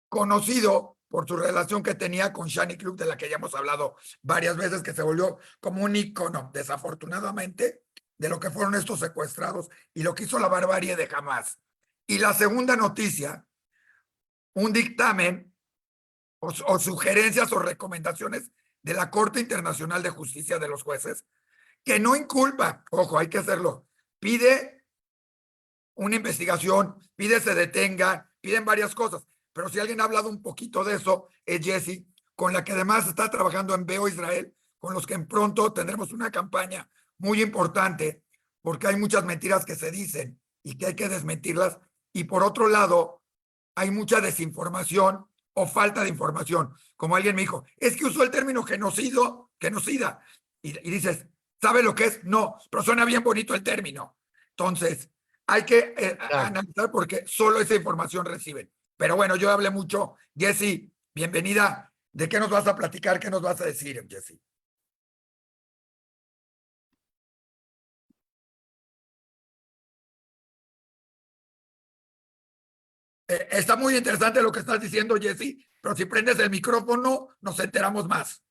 conocido por su relación que tenía con Shani Club, de la que ya hemos hablado varias veces, que se volvió como un ícono, desafortunadamente, de lo que fueron estos secuestrados y lo que hizo la barbarie de Hamas. Y la segunda noticia, un dictamen o sugerencias o recomendaciones de la Corte Internacional de Justicia de los Jueces, que no inculpa, ojo, hay que hacerlo, pide una investigación, pide se detenga, piden varias cosas, pero si alguien ha hablado un poquito de eso, es Jessy, con la que además está trabajando en Veo Israel, con los que en pronto tendremos una campaña muy importante, porque hay muchas mentiras que se dicen y que hay que desmentirlas, y por otro lado, hay mucha desinformación o falta de información. Como alguien me dijo, es que usó el término genocida, y dices, ¿sabe lo que es? No, pero suena bien bonito el término. Entonces, hay que Claro. analizar porque solo esa información reciben. Pero bueno, yo hablé mucho. Jessy, bienvenida. ¿De qué nos vas a platicar? ¿Qué nos vas a decir, Jessy? Está muy interesante lo que estás diciendo, Jessy, pero si prendes el micrófono, nos enteramos más.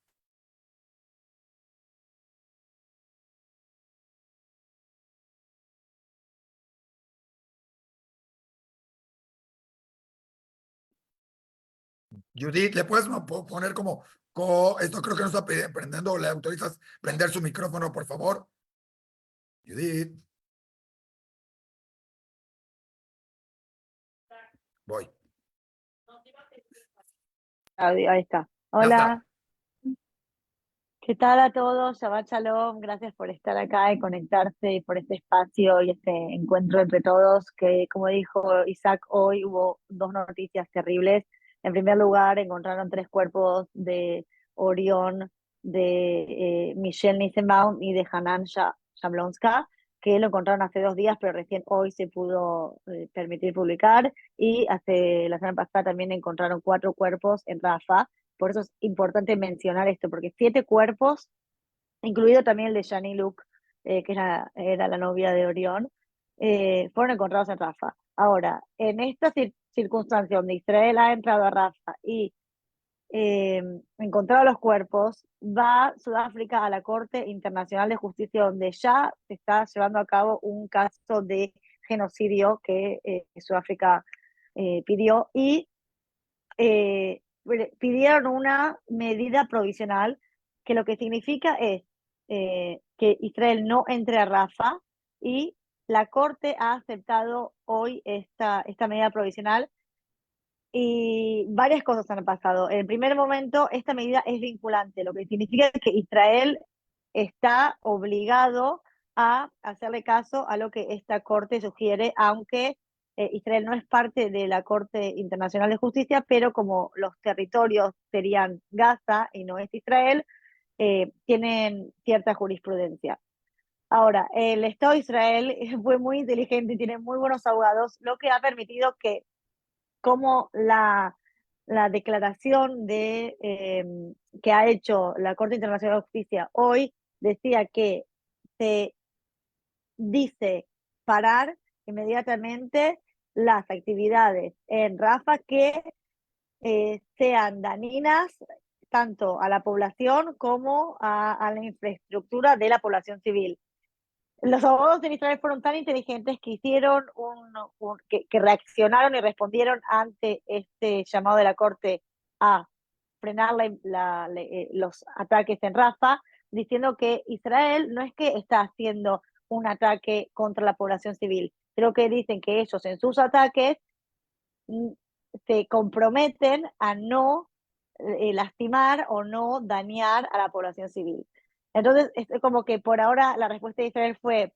Judith, ¿le puedes poner como, esto creo que no está prendiendo, le autorizas prender su micrófono, por favor? Judith. Voy. Ahí está. Ya Hola, está. ¿qué tal a todos? Shabbat Shalom, gracias por estar acá y conectarse y por este espacio y este encuentro entre todos, que como dijo Isaac, hoy hubo dos noticias terribles. En primer lugar, encontraron 3 cuerpos de Orión, de Michelle Nissenbaum y de Hanan Jablonska, que lo encontraron hace 2 días, pero recién hoy se pudo permitir publicar. Y hace la semana pasada también encontraron 4 cuerpos en Rafah. Por eso es importante mencionar esto, porque 7 cuerpos, incluido también el de Shani Luke, que era la novia de Orión, fueron encontrados en Rafah. Ahora, en esta circunstancia donde Israel ha entrado a Rafah y encontrado los cuerpos, va Sudáfrica a la Corte Internacional de Justicia, donde ya se está llevando a cabo un caso de genocidio que Sudáfrica pidió, y eh, pidieron una medida provisional que lo que significa es que Israel no entre a Rafah, y la Corte ha aceptado hoy esta medida provisional, y varias cosas han pasado. En primer momento, esta medida es vinculante, lo que significa que Israel está obligado a hacerle caso a lo que esta Corte sugiere, aunque Israel no es parte de la Corte Internacional de Justicia, pero como los territorios serían Gaza y no es Israel, tienen cierta jurisprudencia. Ahora, el Estado de Israel fue muy inteligente y tiene muy buenos abogados, lo que ha permitido que, como la declaración que ha hecho la Corte Internacional de Justicia hoy decía que se dice parar inmediatamente las actividades en Rafah que sean dañinas tanto a la población como a la infraestructura de la población civil. Los abogados en Israel fueron tan inteligentes que hicieron que reaccionaron y respondieron ante este llamado de la Corte a frenar los ataques en Rafah, diciendo que Israel no es que está haciendo un ataque contra la población civil, sino que dicen que ellos en sus ataques se comprometen a no lastimar o no dañar a la población civil. Entonces, es como que por ahora la respuesta de Israel fue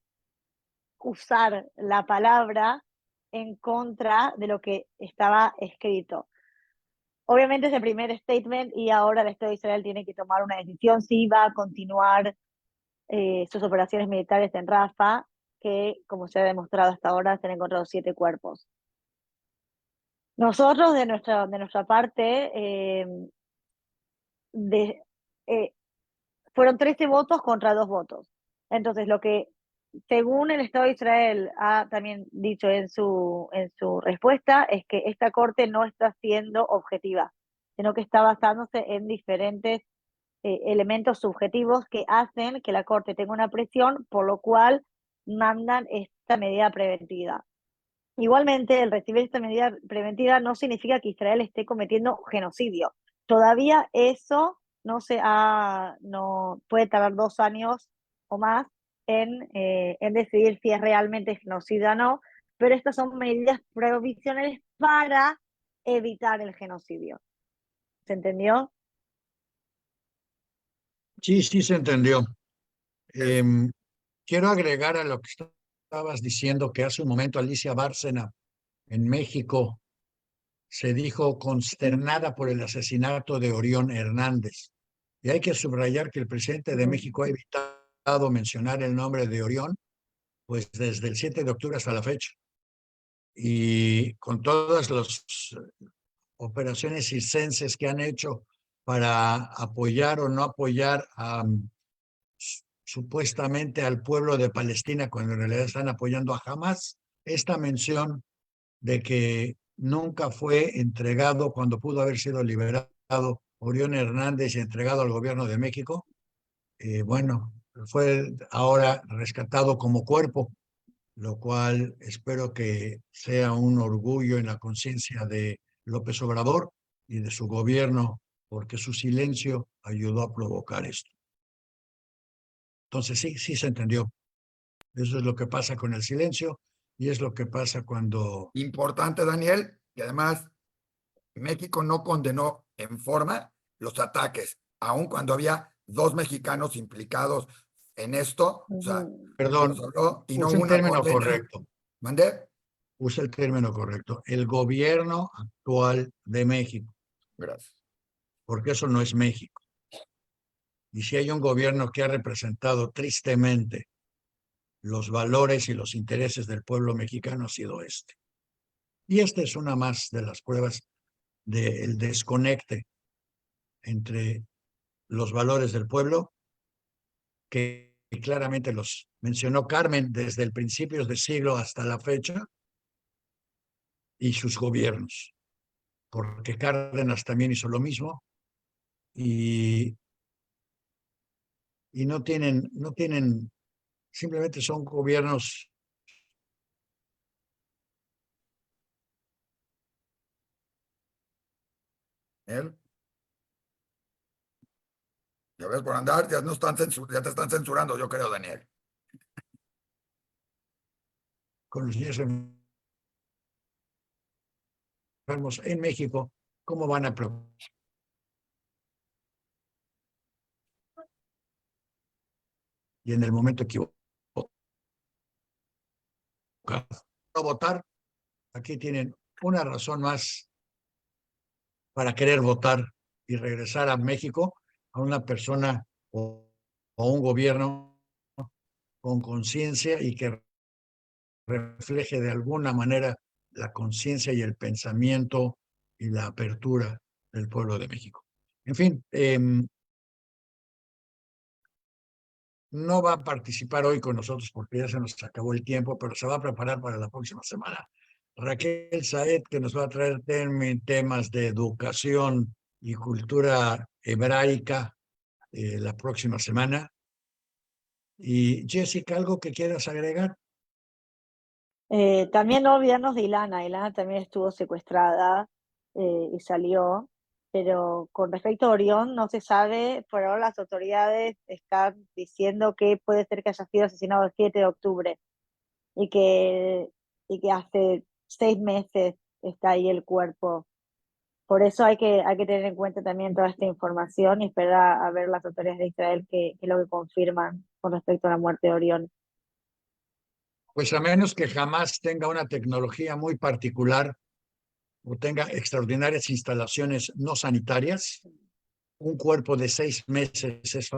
usar la palabra en contra de lo que estaba escrito. Obviamente es el primer statement y ahora el Estado de Israel tiene que tomar una decisión si va a continuar sus operaciones militares en Rafah, que como se ha demostrado hasta ahora se han encontrado 7 cuerpos. Nosotros de nuestra parte fueron 13 votos contra 2 votos. Entonces, lo que, según el Estado de Israel ha también dicho en su respuesta, es que esta corte no está siendo objetiva, sino que está basándose en diferentes elementos subjetivos que hacen que la corte tenga una presión, por lo cual mandan esta medida preventiva. Igualmente, el recibir esta medida preventiva no significa que Israel esté cometiendo genocidio. Todavía eso no puede tardar 2 años o más en decidir si es realmente genocidio o no, pero estas son medidas provisionales para evitar el genocidio. ¿Se entendió? Sí, sí se entendió. Quiero agregar a lo que estabas diciendo que hace un momento Alicia Bárcena en México se dijo consternada por el asesinato de Orión Hernández. Y hay que subrayar que el presidente de México ha evitado mencionar el nombre de Orión, pues desde el 7 de octubre hasta la fecha. Y con todas las operaciones circenses que han hecho para apoyar o no apoyar supuestamente al pueblo de Palestina, cuando en realidad están apoyando a Hamas, esta mención de que nunca fue entregado cuando pudo haber sido liberado Orión Hernández y entregado al gobierno de México, bueno, fue ahora rescatado como cuerpo, lo cual espero que sea un orgullo en la conciencia de López Obrador y de su gobierno, porque su silencio ayudó a provocar esto. Entonces sí se entendió. Eso es lo que pasa con el silencio y es lo que pasa cuando... Importante, Daniel, y además México no condenó en forma los ataques, aun cuando había 2 mexicanos implicados en esto, o sea, Perdón, y no use hubo el una término condena. correcto. ¿Mandé? Use el término correcto. El gobierno actual de México, Gracias. porque eso no es México. Y si hay un gobierno que ha representado tristemente los valores y los intereses del pueblo mexicano, ha sido este. Y esta es una más de las pruebas del desconecte entre los valores del pueblo, que claramente los mencionó Carmen desde el principio de siglo hasta la fecha, y sus gobiernos, porque Cárdenas también hizo lo mismo, y no tienen, simplemente son gobiernos. ¿Él? Ya ves, por andar, ya te están censurando, yo creo, Daniel. Con los niños enfermos en México, ¿cómo van a y en el momento equivocado no votar? Aquí tienen una razón más para querer votar y regresar a México a una persona o un gobierno con conciencia y que refleje de alguna manera la conciencia y el pensamiento y la apertura del pueblo de México. En fin, no va a participar hoy con nosotros porque ya se nos acabó el tiempo, pero se va a preparar para la próxima semana. Raquel Saed, que nos va a traer temas de educación y cultura hebraica la próxima semana. Y Jessica, ¿algo que quieras agregar? También no olvidarnos de Ilana. Ilana también estuvo secuestrada y salió, pero con respecto a Orión no se sabe. Por ahora las autoridades están diciendo que puede ser que haya sido asesinado el 7 de octubre y que, y que hace 6 meses está ahí el cuerpo. Por eso hay que tener en cuenta también toda esta información y esperar a ver las autoridades de Israel que es lo que confirman con respecto a la muerte de Orión. Pues a menos que jamás tenga una tecnología muy particular o tenga extraordinarias instalaciones no sanitarias, un cuerpo de 6 meses es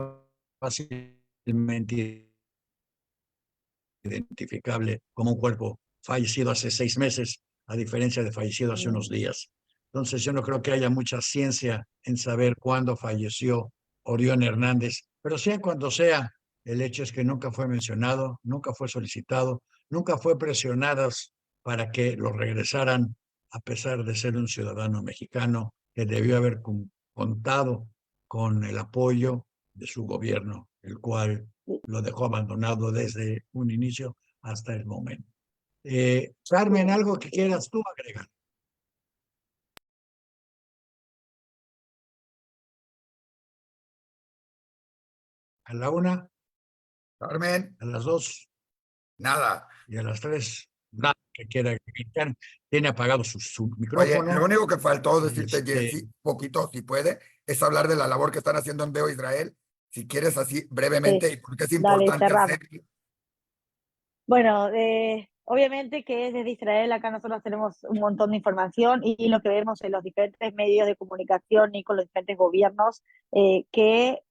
fácilmente identificable como un cuerpo fallecido hace 6 meses, a diferencia de fallecido hace unos días. Entonces yo no creo que haya mucha ciencia en saber cuándo falleció Orión Hernández, pero sea cuando sea, el hecho es que nunca fue mencionado, nunca fue solicitado, nunca fue presionadas para que lo regresaran, a pesar de ser un ciudadano mexicano que debió haber contado con el apoyo de su gobierno, el cual lo dejó abandonado desde un inicio hasta el momento. Carmen, ¿algo que quieras tú agregar? A la una, Carmen, a las dos nada. y a las tres. Nada que quiera agregar. Tiene apagado su Oye, lo micrófono. único que faltó decirte, Este, Jessy, poquito, si puede, es hablar de la labor que están haciendo en Veo Israel. Si quieres, así Sí, brevemente, y por qué es dale, importante cerramos. hacer. Bueno, obviamente que desde Israel acá nosotros tenemos un montón de información y lo que vemos en los diferentes medios de comunicación y con los diferentes gobiernos, que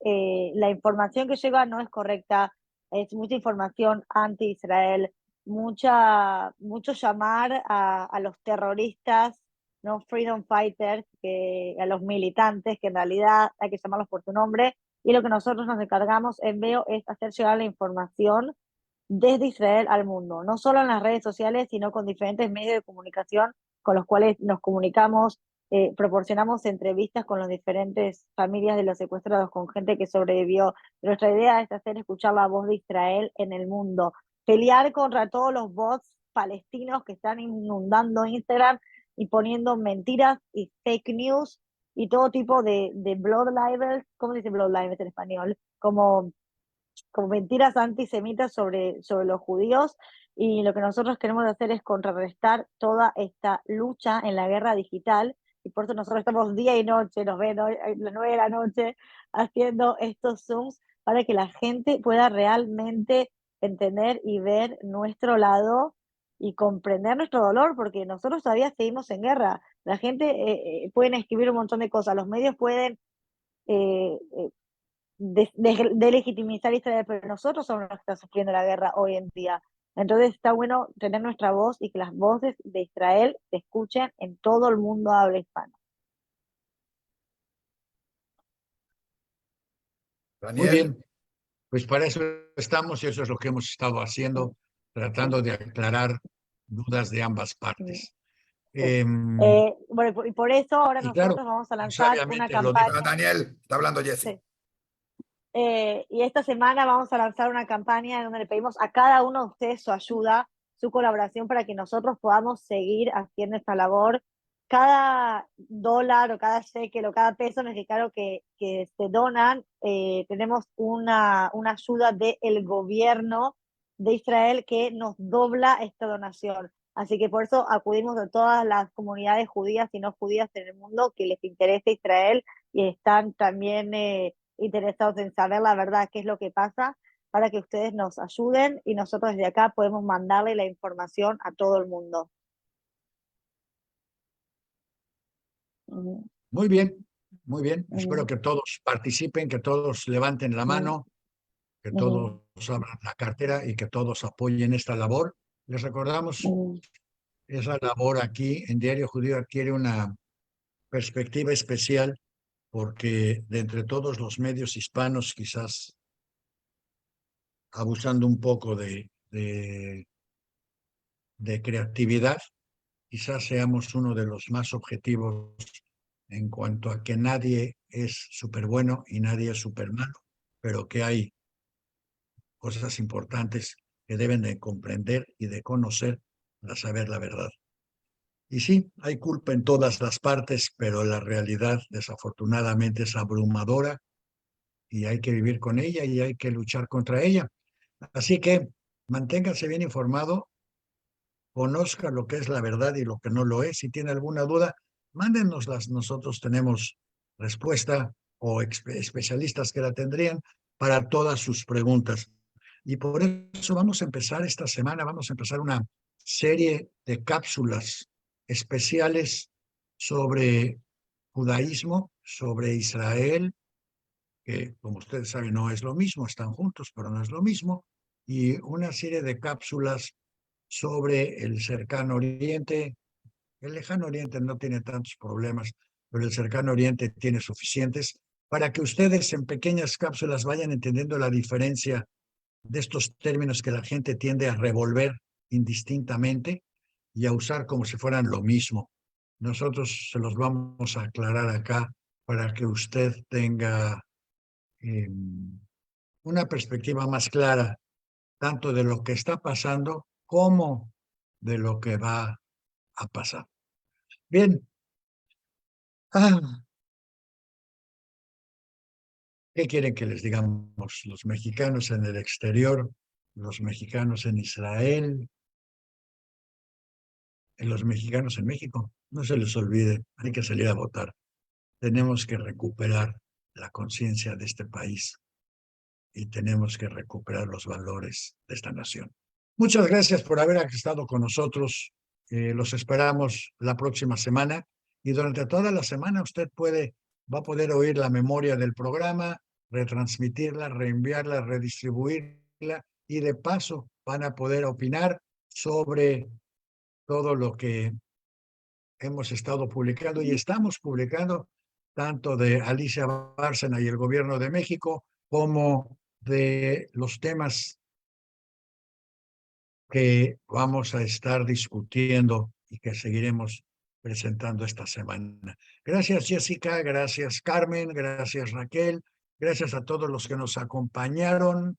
la información que llega no es correcta, es mucha información anti-Israel, mucho llamar a los terroristas, no freedom fighters, a los militantes, que en realidad hay que llamarlos por su nombre, y lo que nosotros nos encargamos en Veo es hacer llegar la información desde Israel al mundo, no solo en las redes sociales, sino con diferentes medios de comunicación con los cuales nos comunicamos, proporcionamos entrevistas con las diferentes familias de los secuestrados, con gente que sobrevivió. Nuestra idea es hacer escuchar la voz de Israel en el mundo, pelear contra todos los bots palestinos que están inundando Instagram y poniendo mentiras y fake news y todo tipo de blood libels. ¿Cómo se dice blood libels en español? Como mentiras antisemitas sobre los judíos, y lo que nosotros queremos hacer es contrarrestar toda esta lucha en la guerra digital, y por eso nosotros estamos día y noche, nos ven hoy a las 9 de la noche haciendo estos Zooms para que la gente pueda realmente entender y ver nuestro lado y comprender nuestro dolor, porque nosotros todavía seguimos en guerra. La gente pueden escribir un montón de cosas, los medios pueden eh, de legitimizar Israel, pero nosotros somos los que están sufriendo la guerra hoy en día. Entonces está bueno tener nuestra voz y que las voces de Israel se escuchen en todo el mundo habla hispano. muy Daniel, bien, pues para eso estamos y eso es lo que hemos estado haciendo, tratando de aclarar dudas de ambas partes. Bueno, y por eso ahora Y claro, nosotros vamos a lanzar una sabiamente lo dijo. campaña. Daniel, está hablando Jessy. Sí. Y esta semana vamos a lanzar una campaña donde le pedimos a cada uno de ustedes su ayuda, su colaboración para que nosotros podamos seguir haciendo esta labor. Cada dólar o cada shekel o cada peso mexicano que se donan, tenemos una ayuda del gobierno de Israel que nos dobla esta donación. Así que por eso acudimos a todas las comunidades judías y no judías en el mundo que les interesa Israel y están también interesados en saber la verdad, qué es lo que pasa, para que ustedes nos ayuden y nosotros desde acá podemos mandarle la información a todo el mundo. Muy bien, muy bien. Espero Uh-huh. que todos participen, que todos levanten la mano, que Uh-huh. todos abran la cartera y que todos apoyen esta labor. Les recordamos, Uh-huh. esa labor aquí en Diario Judío adquiere una perspectiva especial porque de entre todos los medios hispanos, quizás abusando un poco de creatividad, quizás seamos uno de los más objetivos en cuanto a que nadie es súper bueno y nadie es súper malo, pero que hay cosas importantes que deben de comprender y de conocer para saber la verdad. Y sí, hay culpa en todas las partes, pero la realidad desafortunadamente es abrumadora y hay que vivir con ella y hay que luchar contra ella. Así que manténgase bien informado, conozca lo que es la verdad y lo que no lo es. Si tiene alguna duda, mándenoslas. Nosotros tenemos respuesta o especialistas que la tendrían para todas sus preguntas. Y por eso vamos a empezar esta semana, vamos a empezar una serie de cápsulas especiales sobre judaísmo, sobre Israel, que como ustedes saben no es lo mismo, están juntos, pero no es lo mismo, y una serie de cápsulas sobre el cercano oriente. El lejano oriente no tiene tantos problemas, pero el cercano oriente tiene suficientes para que ustedes en pequeñas cápsulas vayan entendiendo la diferencia de estos términos que la gente tiende a revolver indistintamente y a usar como si fueran lo mismo. Nosotros se los vamos a aclarar acá para que usted tenga una perspectiva más clara, tanto de lo que está pasando como de lo que va a pasar. Bien. ¿Qué quieren que les digamos? Los mexicanos en el exterior, los mexicanos en Israel, los mexicanos en México. No se les olvide, hay que salir a votar. Tenemos que recuperar la conciencia de este país y tenemos que recuperar los valores de esta nación. Muchas gracias por haber estado con nosotros. Los esperamos la próxima semana y durante toda la semana usted va a poder oír la memoria del programa, retransmitirla, reenviarla, redistribuirla y de paso van a poder opinar sobre todo lo que hemos estado publicando y estamos publicando, tanto de Alicia Bárcena y el Gobierno de México, como de los temas que vamos a estar discutiendo y que seguiremos presentando esta semana. Gracias, Jessica, gracias, Carmen, gracias, Raquel, gracias a todos los que nos acompañaron,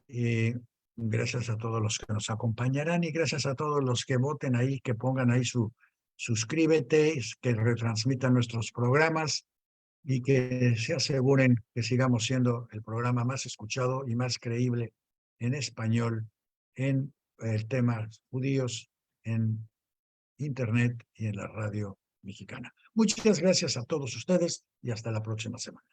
y gracias a todos los que nos acompañarán y gracias a todos los que voten ahí, que pongan ahí su suscríbete, que retransmitan nuestros programas y que se aseguren que sigamos siendo el programa más escuchado y más creíble en español en el tema judíos en Internet y en la radio mexicana. Muchas gracias a todos ustedes y hasta la próxima semana.